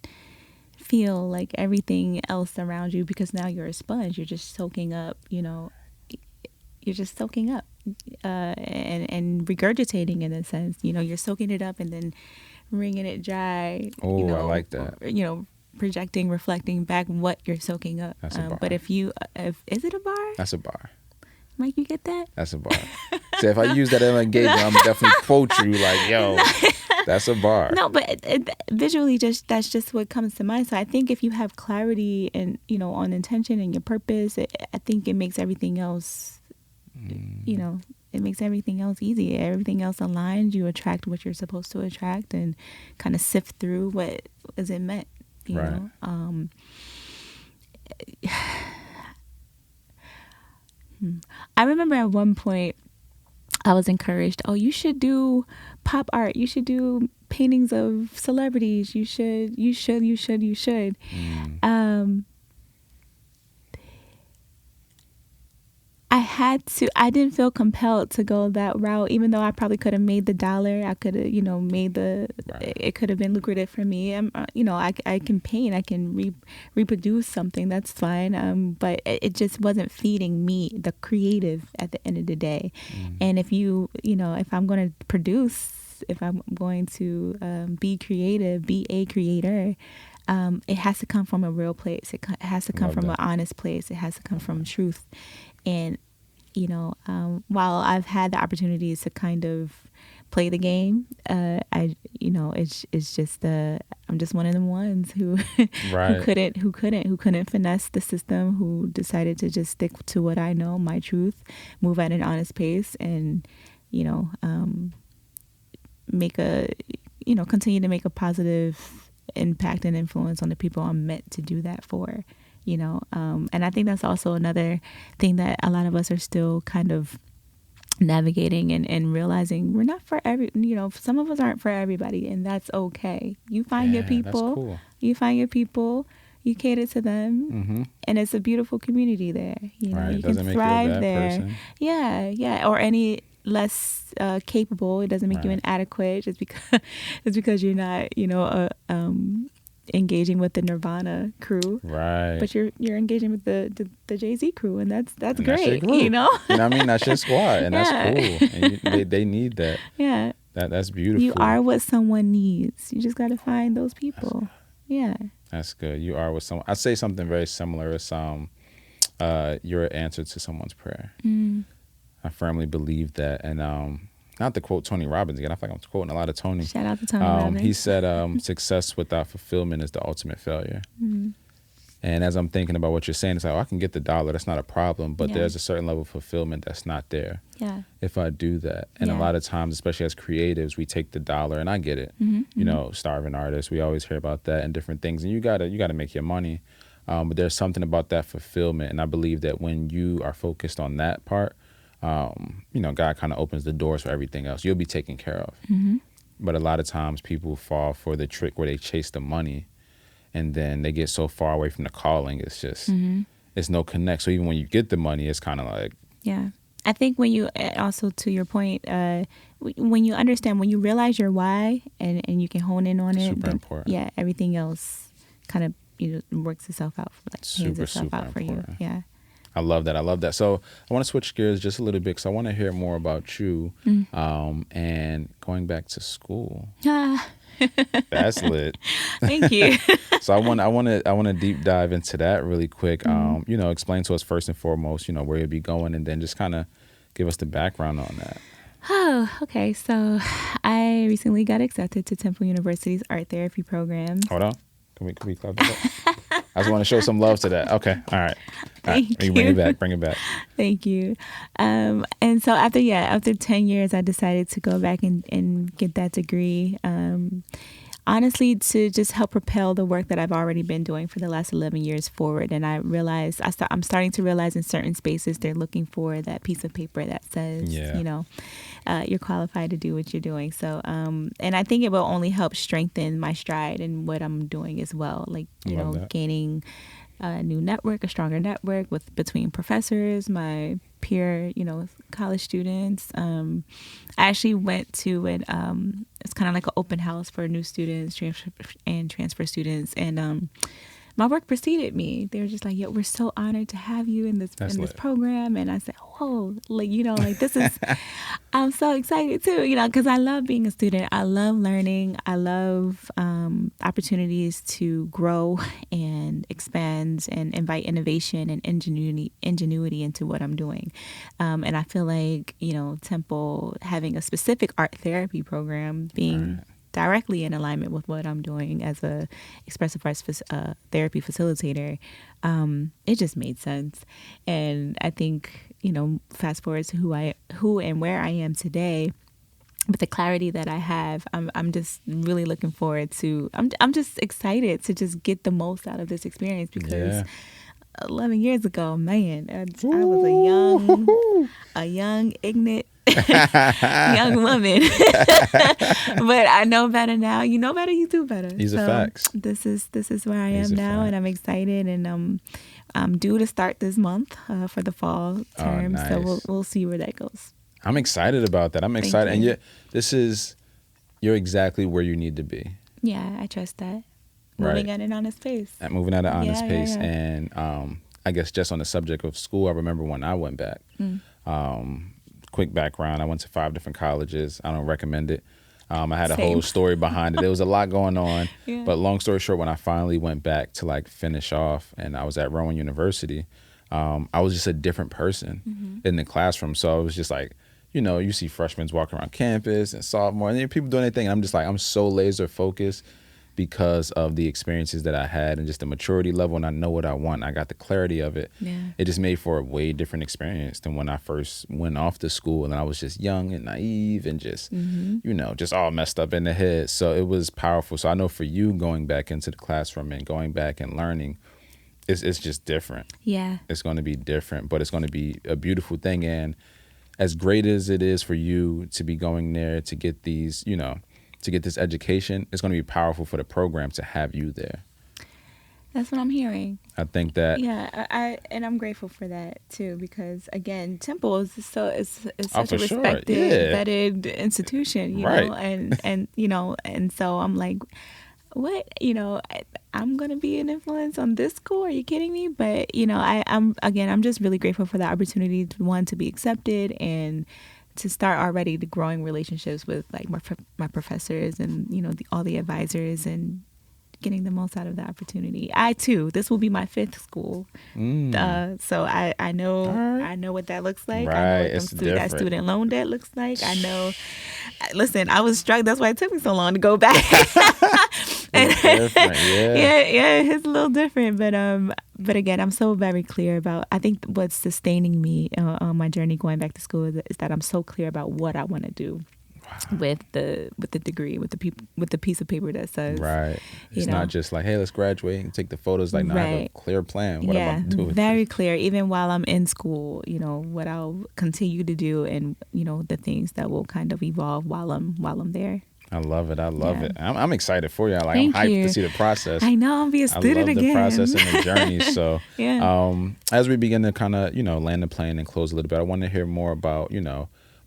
feel like everything else around you, because now you're a sponge. You're just soaking up. You're just soaking up and regurgitating in a sense. You're soaking it up and then wringing it dry. Oh, I like that. Projecting, reflecting back what you're soaking up. That's a bar. But if is it a bar? That's a bar. Mike, you get that? That's a bar. So if I use that in an engagement, I'm definitely quote you like, yo, that's a bar. No, but visually, that's just what comes to mind. So I think if you have clarity and, on intention and your purpose, I think it makes everything else, it makes everything else easy. Everything else aligned. You attract what you're supposed to attract and kind of sift through what is it meant, you know? I remember at one point I was encouraged, you should do pop art. You should do paintings of celebrities. You should. I didn't feel compelled to go that route, even though I probably could have made the dollar. I could have, it could have been lucrative for me. I can paint, I can reproduce something. That's fine. But it just wasn't feeding me, the creative, at the end of the day. And if if I'm going to produce, if I'm going to be creative, be a creator, it has to come from a real place. It has to come from an honest place. It has to come from truth. And, while I've had the opportunities to kind of play the game, it's just I'm just one of them ones who who couldn't finesse the system, who decided to just stick to what I know, my truth, move at an honest pace, and continue to make a positive impact and influence on the people I'm meant to do that for. And I think that's also another thing that a lot of us are still kind of navigating and realizing we're not for some of us aren't for everybody, and that's okay. You find your people, cool. You find your people, you cater to them, and it's a beautiful community there. You doesn't can thrive make you a bad there. person. Yeah. Or any less capable, it doesn't make you inadequate just because you're not, engaging with the Nirvana crew, right? But you're engaging with the Jay-Z crew, and that's great, You know what I mean? That's your squad, and that's cool. And they need that. Yeah, that's beautiful. You are what someone needs. You just got to find those people. That's good. You are what someone. I say something very similar. It's you're an answer to someone's prayer. I firmly believe that, and not to quote Tony Robbins again. I feel like I'm quoting a lot of Tony. Shout out to Tony Robbins. He said, success without fulfillment is the ultimate failure. And as I'm thinking about what you're saying, it's like, I can get the dollar. That's not a problem. But there's a certain level of fulfillment that's not there if I do that. And a lot of times, especially as creatives, we take the dollar, and I get it. Starving artists, we always hear about that and different things. And you gotta make your money. But there's something about that fulfillment. And I believe that when you are focused on that part, God kind of opens the doors for everything else. You'll be taken care of. But a lot of times people fall for the trick where they chase the money, and then they get so far away from the calling. It's just, it's no connect. So even when you get the money, it's kind of like. Yeah. I think when you, also to your point, when you understand, when you realize your why and you can hone in on it. Super important. Yeah. Everything else kind of, works itself out, hands itself out for important. you. Yeah. I love that. So I want to switch gears just a little bit because I want to hear more about you and going back to school. That's lit. Thank you. So I want to deep dive into that really quick. Explain to us first and foremost, where you'll be going, and then just kind of give us the background on that. Oh, okay. So I recently got accepted to Temple University's art therapy program. Hold on. Can we clap that up? I just want to show some love to that. Okay. All right. Thank you. Bring it back. Thank you. And so after 10 years, I decided to go back and get that degree. Honestly, to just help propel the work that I've already been doing for the last 11 years forward. And I realized, I'm starting to realize in certain spaces, they're looking for that piece of paper that says, you're qualified to do what you're doing. So, and I think it will only help strengthen my stride in what I'm doing as well. Like, gaining a new network, a stronger network between professors, my peer, college students. I actually went to it's kind of like an open house for new students, transfer students, and my work preceded me. They were just like, "Yeah, we're so honored to have you in this That's program." And I said, "Whoa, like like this is." I'm so excited too, because I love being a student. I love learning. I love opportunities to grow and expand and invite innovation and ingenuity into what I'm doing. And I feel like Temple having a specific art therapy program being Right. directly in alignment with what I'm doing as a expressive arts therapy facilitator, it just made sense. And I think, fast forward to who and where I am today, with the clarity that I have, I'm just really looking forward to. I'm just excited to just get the most out of this experience, because Yeah. 11 years ago, man, I was a young, ignorant young woman. But I know better now. You know better, you do better. These are facts. This is where I These am are now, and I'm facts. excited, and I'm due to start this month for the fall term. Nice. So we'll see where that goes. I'm excited about that. I'm Thank excited. you. And you're exactly where you need to be. Yeah, I trust that. Right. Moving at an honest pace. Moving at an honest Yeah, pace. yeah. And I guess just on the subject of school, I remember when I went back. Quick background, I went to 5 different colleges. I don't recommend it. I had a Same. whole story behind it. There was a lot going on. Yeah. But long story short, when I finally went back to like finish off, and I was at Rowan University, I was just a different person in the classroom. So I was just like, you see freshmen walking around campus and sophomore, and people doing their thing. And I'm just like, I'm so laser focused because of the experiences that I had and just the maturity level, and I know what I want. I got the clarity of it. Yeah. It just made for a way different experience than when I first went off to school, and I was just young and naive and just, just all messed up in the head. So it was powerful. So I know for you, going back into the classroom and going back and learning, it's just different. Yeah. It's going to be different, but it's going to be a beautiful thing. And as great as it is for you to be going there to get these, to get this education, it's going to be powerful for the program to have you there. That's what I'm hearing. I think that. Yeah, and I'm grateful for that too, because again, Temple is it's Oh, such a for sure. respected, Yeah. vetted institution, you Right. know, and so I'm like, what, I'm gonna be an influence on this school? Are you kidding me? But I'm just really grateful for the opportunity to be accepted, and to start already the growing relationships with like my professors and all the advisors, and getting the most out of the opportunity. This will be my 5th school, so I know Right. I know what that looks like. Right, I know what it's that different. student loan debt looks like. I know. Listen, I was struck. That's why it took me so long to go back. It's different, yeah. yeah, it's a little different, but again, I'm so very clear about. I think what's sustaining me on my journey going back to school is that I'm so clear about what I want to do with the degree, with the piece of paper that says, Right. It's not just like, hey, let's graduate and take the photos. Like, no, I have a Right. clear plan. What I'm about to do with very it. clear. Even while I'm in school, what I'll continue to do, and the things that will kind of evolve while I'm there. I love it. I love Yeah. it. I'm excited for you. Like, Thank I'm hyped you. to see the process. I know, I'll be a I student love again. the process and the journey. So, Yeah. as we begin to kind of, land the plane and close a little bit, I want to hear more about,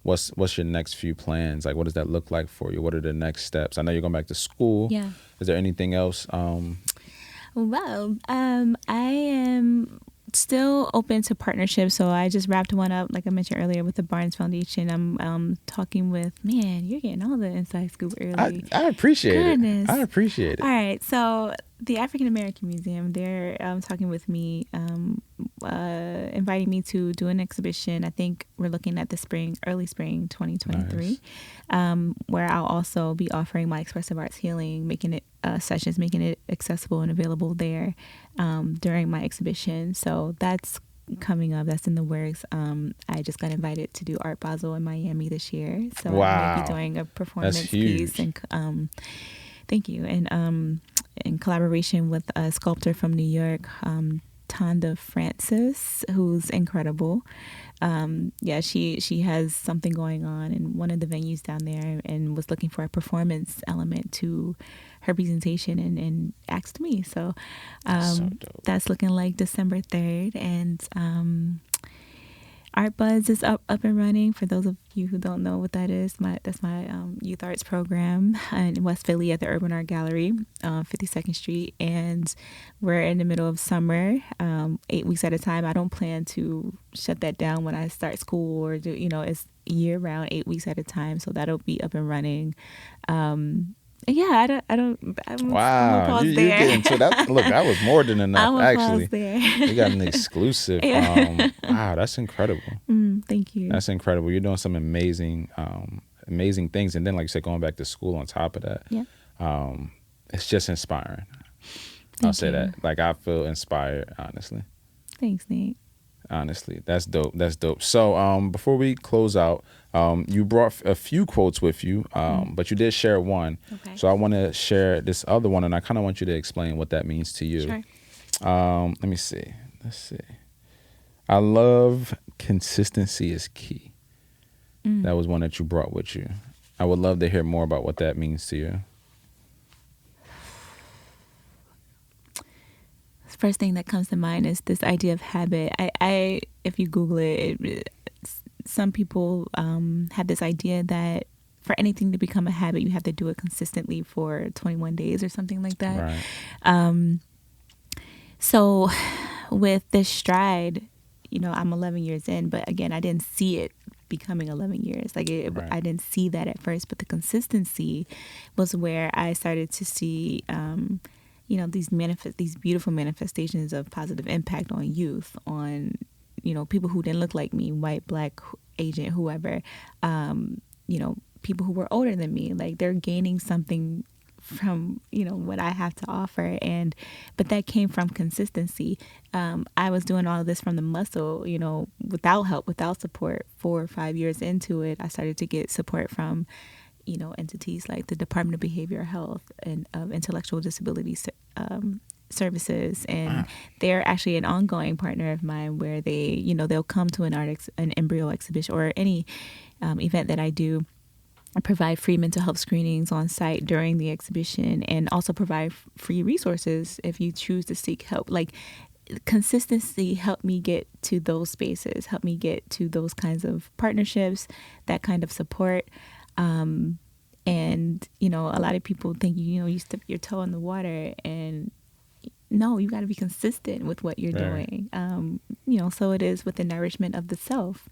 what's your next few plans? Like, what does that look like for you? What are the next steps? I know you're going back to school. Yeah. Is there anything else? Well, I am still open to partnerships. So I just wrapped one up, like I mentioned earlier, with the Barnes Foundation. I'm talking with, man, you're getting all the inside scoop early. I appreciate Goodness. it. I appreciate it. All right. So the African American Museum, they're talking with me, inviting me to do an exhibition. I think we're looking at early spring 2023, where I'll also be offering my expressive arts healing, making it sessions, making it accessible and available there during my exhibition. So that's coming up. That's in the works. I just got invited to do Art Basel in Miami this year. So I Wow. might be doing a performance That's huge. piece, and thank you. And in collaboration with a sculptor from New York, Tonda Francis, who's incredible. She has something going on in one of the venues down there, and was looking for a performance element to her presentation, and asked me. So, So dope. that's looking like December 3rd. And Art Buzz is up and running. For those of you who don't know what that is, that's my youth arts program in West Philly at the Urban Art Gallery, 52nd Street. And we're in the middle of summer, 8 weeks at a time. I don't plan to shut that down when I start school or do, it's year round, 8 weeks at a time. So that'll be up and running. Yeah, I'm Wow, you get into that. Look, that was more than enough, actually. There. You got an exclusive. Yeah. Wow, that's incredible. Thank you. That's incredible. You're doing some amazing things. And then, like you said, going back to school on top of that, it's just inspiring. I'll say that. Like, I feel inspired, honestly. Thanks, Nate. Honestly, that's dope. So before we close out, you brought a few quotes with you, but you did share one. Okay. So I want to share this other one, and I kind of want you to explain what that means to you. Sure. Let me see. Let's see. I love consistency is key. That was one that you brought with you. I would love to hear more about what that means to you. First thing that comes to mind is this idea of habit. I if you Google it, some people have this idea that for anything to become a habit, you have to do it consistently for 21 days or something like that. Right. So with this stride, I'm 11 years in, but again, I didn't see it becoming 11 years. Like Right. I didn't see that at first, but the consistency was where I started to see these beautiful manifestations of positive impact on youth, on people who didn't look like me, white, black, Asian, whoever, people who were older than me. Like, they're gaining something from what I have to offer, but that came from consistency. I was doing all of this from the muscle, without help, without support. 4 or 5 years into it, I started to get support from entities like the Department of Behavioral Health and of Intellectual Disability Services, and they're actually an ongoing partner of mine, where they, they'll come to an embryo exhibition or any event that I do. I provide free mental health screenings on site during the exhibition, and also provide free resources if you choose to seek help. Like, consistency helped me get to those spaces, helped me get to those kinds of partnerships, that kind of support. And a lot of people think you step your toe in the water, and no, you got to be consistent with what you're doing. So it is with the nourishment of the self.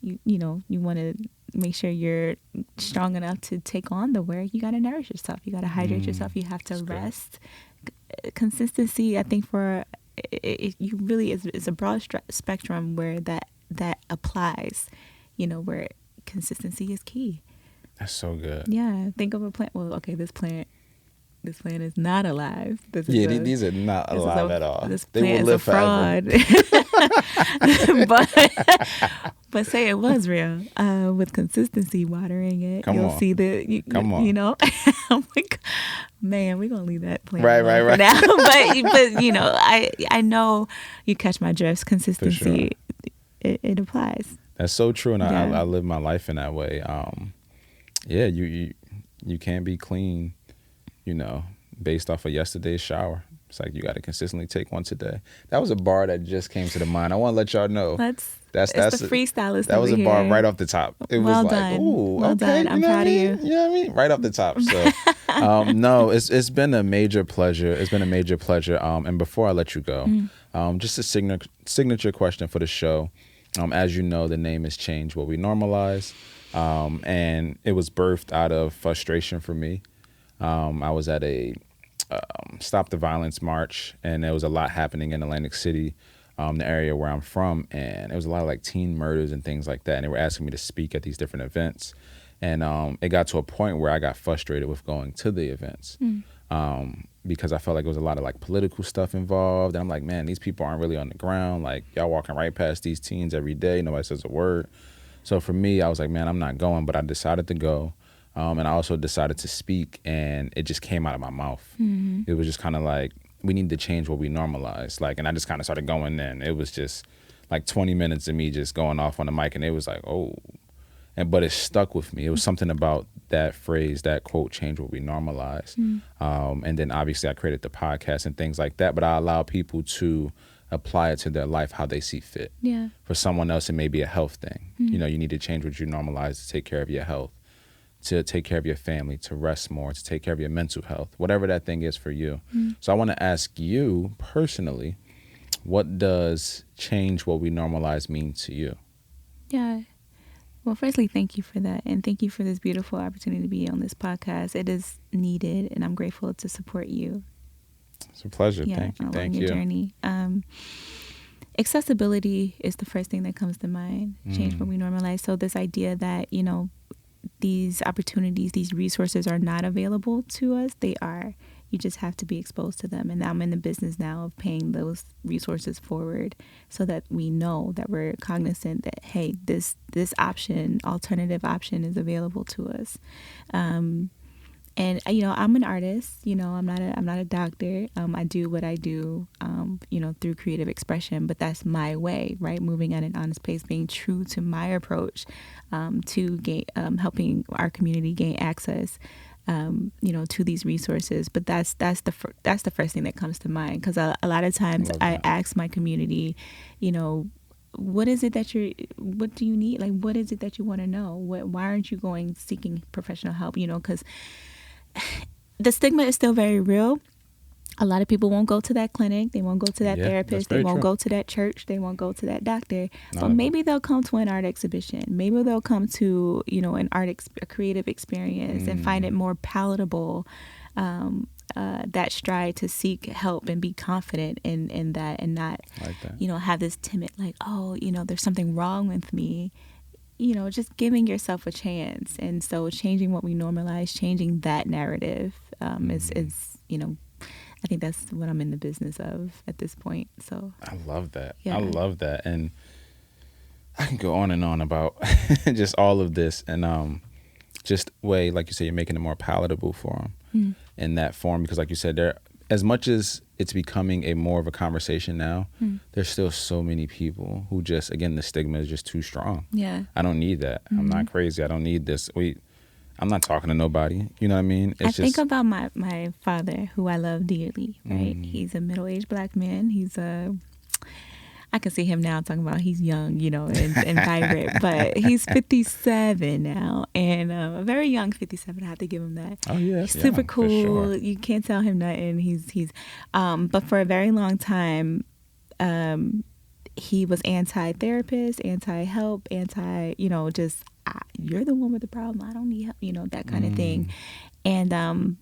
You want to make sure you're strong enough to take on the work. You got to nourish yourself. You got to hydrate yourself. You have to rest. Consistency, I think, for you really is a broad spectrum where that applies. Where consistency is key. That's so good. Yeah, think of a plant. Well, okay, this plant is not alive. These are not alive at all. This They plant will live is a fraud. but say it was real. With consistency, watering it, you'll see the. Come on. I'm like, man, we're gonna leave that plant Right. for now. but I know you catch my drift. Consistency, it applies. That's so true, and I live my life in that way. You can't be clean, based off of yesterday's shower. It's like you got to consistently take one today. That was a bar that just came to the mind. I want to let y'all know. That's the freestylist. That was a bar right off the top. It was done. Like, ooh, well okay. Done. I'm proud of you. You know what I mean? Right off the top. So, no, it's been a major pleasure. It's been a major pleasure. And before I let you go, just a signature question for the show. As you know, the name has changed. What we normalize. And it was birthed out of frustration for me. I was at a Stop the Violence march, and there was a lot happening in Atlantic City, the area where I'm from, and it was a lot of like teen murders and things like that. And they were asking me to speak at these different events, and it got to a point where I got frustrated with going to the events because I felt like there was a lot of like political stuff involved. And I'm like, man, these people aren't really on the ground. Like, y'all walking right past these teens every day. Nobody says a word. So for me, I was like, man, I'm not going, but I decided to go. And I also decided to speak, and it just came out of my mouth. Mm-hmm. It was just kind of like, we need to change what we normalize. Like, and I just kind of started going in. It was just like 20 minutes of me just going off on the mic, and it was like, oh. But it stuck with me. It was something about that phrase, that quote, change what we normalize. And then obviously I created the podcast and things like that, but I allow people to apply it to their life how they see fit. Yeah. For someone else, it may be a health thing. You know, you need to change what you normalize to take care of your health, to take care of your family, to rest more, to take care of your mental health, whatever that thing is for you. So I want to ask you personally, what does change what we normalize mean to you? Yeah. Well, firstly, thank you for that. And thank you for this beautiful opportunity to be on this podcast. It is needed, and I'm grateful to support you. It's a pleasure. Yeah, Thank you. along Thank your you. journey. Accessibility is the first thing that comes to mind. Change what we normalize. So this idea that, you know, these opportunities, these resources are not available to us. They are. You just have to be exposed to them. And I'm in the business now of paying those resources forward so that we know that we're cognizant that, hey, this option, alternative option is available to us. And, you know, I'm an artist, you know, I'm not a doctor. I do what I do, you know, through creative expression, but that's my way, right? Moving at an honest pace, being true to my approach, to gain, helping our community gain access, you know, to these resources. But that's the first thing that comes to mind. Because a lot of times I ask my community, you know, what do you need? Like, what is it that you want to know? Why aren't you seeking professional help? You know, because the stigma is still very real. A lot of people won't go to that clinic. They won't go to that therapist. They won't go to that church. They won't go to that doctor. But maybe they'll come to an art exhibition. Maybe they'll come to, you know, a creative experience and find it more palatable, that stride to seek help and be confident in that, and not, you know, have this timid, like, oh, you know, there's something wrong with me. You know, just giving yourself a chance. And so changing what we normalize, changing that narrative is, you know, I think that's what I'm in the business of at this point. So I love that. Yeah. I love that. And I can go on and on about just all of this, and just way, like you said, you're making it more palatable for them in that form. Because like you said, there, as much as it's becoming a more of a conversation now, there's still so many people who just, again, the stigma is just too strong. Yeah. I don't need that. I'm not crazy. I don't need this. I'm not talking to nobody. You know what I mean? I think about my father, who I love dearly, right? He's a middle-aged Black man. I can see him now talking about he's young, you know, and vibrant, but he's 57 now, and a very young 57. I have to give him that. Oh yeah, he's super cool. Sure. You can't tell him nothing. But for a very long time, he was anti-therapist, anti-help, you know, just you're the one with the problem. I don't need help, you know, that kind of thing, and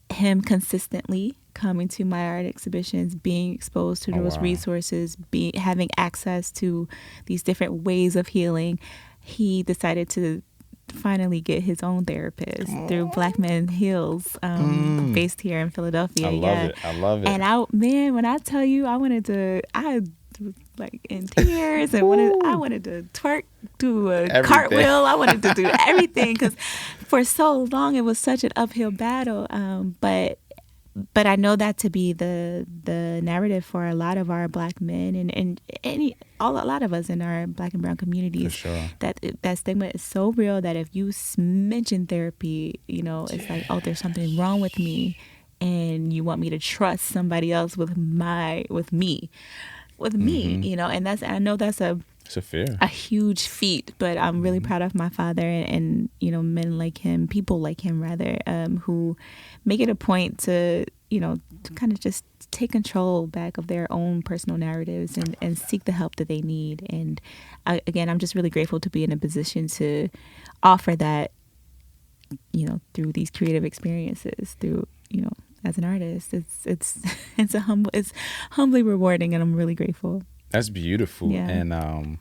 him consistently coming to my art exhibitions, being exposed to those resources, having access to these different ways of healing, he decided to finally get his own therapist through Black Men Heals, based here in Philadelphia. I love it. And when I tell you, I was like in tears, and I wanted to twerk, do a cartwheel. I wanted to do everything, because for so long it was such an uphill battle. But I know that to be the narrative for a lot of our Black men and a lot of us in our Black and brown communities. For sure. That stigma is so real that if you mention therapy, you know, it's like, oh, there's something wrong with me, and you want me to trust somebody else with me, you know. And I know that's a huge feat, but I'm really proud of my father and you know, men like him, people like him rather, who make it a point to, you know, to kind of just take control back of their own personal narratives and seek the help that they need. And again, I'm just really grateful to be in a position to offer that, you know, through these creative experiences, through, you know, as an artist. It's humbly rewarding, and I'm really grateful. That's beautiful. Yeah. And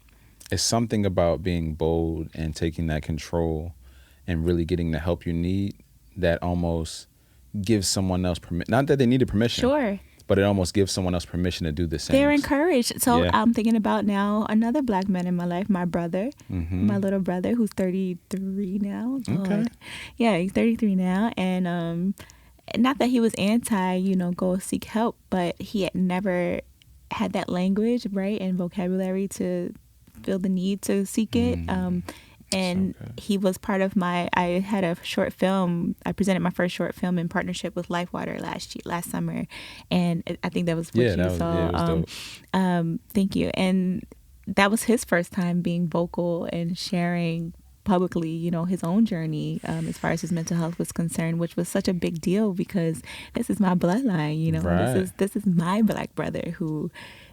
it's something about being bold and taking that control and really getting the help you need that almost gives someone else permission. Not that they needed permission. Sure. But it almost gives someone else permission to do the same. They're encouraged. So I'm thinking about now another Black man in my life, my brother, my little brother, who's 33 now. Okay. Yeah, he's 33 now. And not that he was anti, you know, go seek help, but he had never had that language, right, and vocabulary to feel the need to seek it. And he was part of I had a short film. I presented my first short film in partnership with LifeWater last summer, and I think that was what you saw. Yeah, it was dope. Thank you. And that was his first time being vocal and sharing publicly, you know, his own journey as far as his mental health was concerned, which was such a big deal because this is my bloodline, you know. Right. This is my Black brother who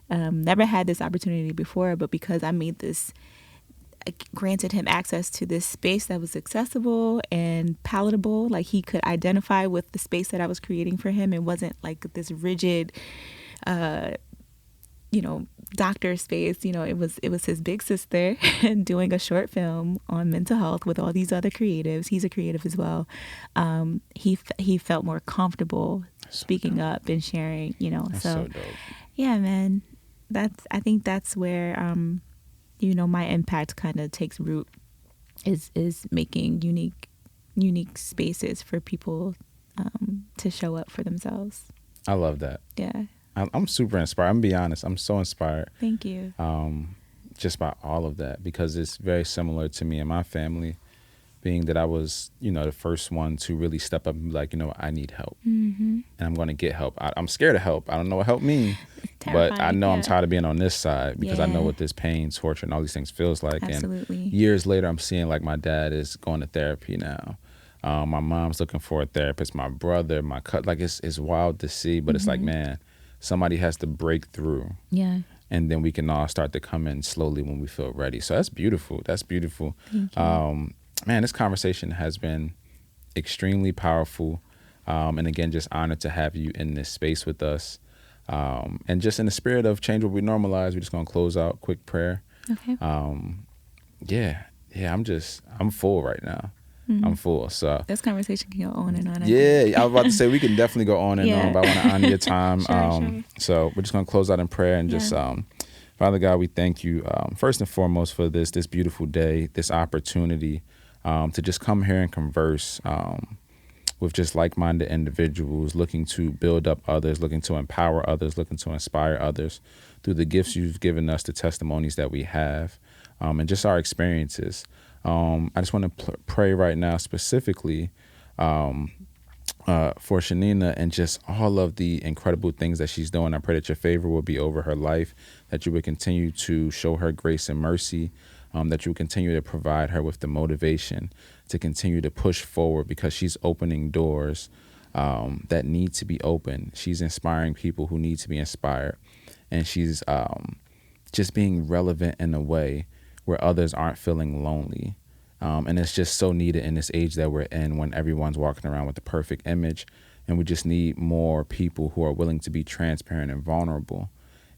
never had this opportunity before, but because I made this, granted him access to this space that was accessible and palatable, like he could identify with the space that I was creating for him. It wasn't like this rigid you know, doctor space. You know, it was his big sister doing a short film on mental health with all these other creatives. He's a creative as well. He felt more comfortable speaking up and sharing, you know. That's so dope. Yeah, man, I think that's where you know, my impact kind of takes root, is making unique spaces for people to show up for themselves. I love that. Yeah. I'm super inspired. I'm gonna be honest. I'm so inspired. Thank you. Just by all of that, because it's very similar to me and my family, being that I was, you know, the first one to really step up and be like, you know, I need help, and I'm going to get help. I'm scared of help. I don't know what help means, but I know I'm tired of being on this side because I know what this pain, torture, and all these things feels like. Absolutely. And years later, I'm seeing like my dad is going to therapy now. My mom's looking for a therapist. My brother, my like it's wild to see, but it's like, man, somebody has to break through. Yeah. And then we can all start to come in slowly when we feel ready. So that's beautiful. That's beautiful. Thank you. Man, this conversation has been extremely powerful. And again, just honored to have you in this space with us. And just in the spirit of change what we normalize, we're just going to close out, quick prayer. Okay. I'm full right now. I'm full. So this conversation can go on and on. I was about to say we can definitely go on and on, but I want to honor your time. Sure. So we're just going to close out in prayer and just, Father God, we thank you first and foremost for this beautiful day, this opportunity to just come here and converse with just like-minded individuals looking to build up others, looking to empower others, looking to inspire others through the gifts you've given us, the testimonies that we have, and just our experiences. I just want to pray right now specifically for Shanina and just all of the incredible things that she's doing. I pray that your favor will be over her life, that you would continue to show her grace and mercy, that you would continue to provide her with the motivation to continue to push forward because she's opening doors that need to be opened. She's inspiring people who need to be inspired. And she's just being relevant in a way where others aren't feeling lonely. And it's just so needed in this age that we're in when everyone's walking around with the perfect image. And we just need more people who are willing to be transparent and vulnerable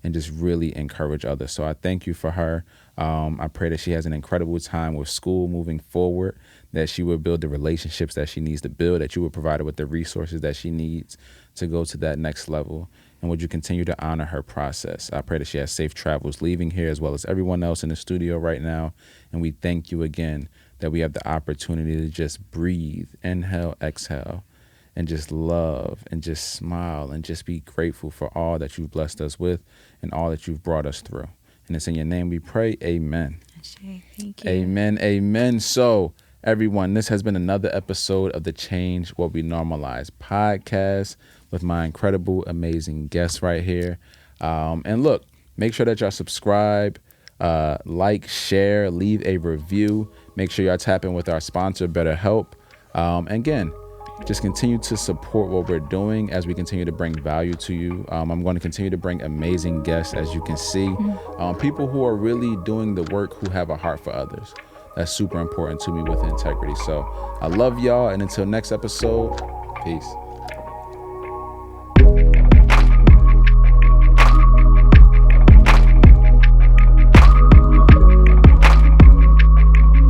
and just really encourage others. So I thank you for her. I pray that she has an incredible time with school moving forward, that she will build the relationships that she needs to build, that you will provide her with the resources that she needs to go to that next level. And would you continue to honor her process? I pray that she has safe travels leaving here, as well as everyone else in the studio right now. And we thank you again that we have the opportunity to just breathe, inhale, exhale, and just love and just smile and just be grateful for all that you've blessed us with and all that you've brought us through. And it's in your name we pray. Amen. Thank you. Amen. Amen. So, everyone, this has been another episode of the Change What We Normalize podcast with my incredible, amazing guests right here. And look, make sure that y'all subscribe, like, share, leave a review. Make sure y'all tap in with our sponsor, BetterHelp. Again, just continue to support what we're doing as we continue to bring value to you. I'm going to continue to bring amazing guests, as you can see. People who are really doing the work, who have a heart for others. That's super important to me with integrity. So I love y'all. And until next episode, peace.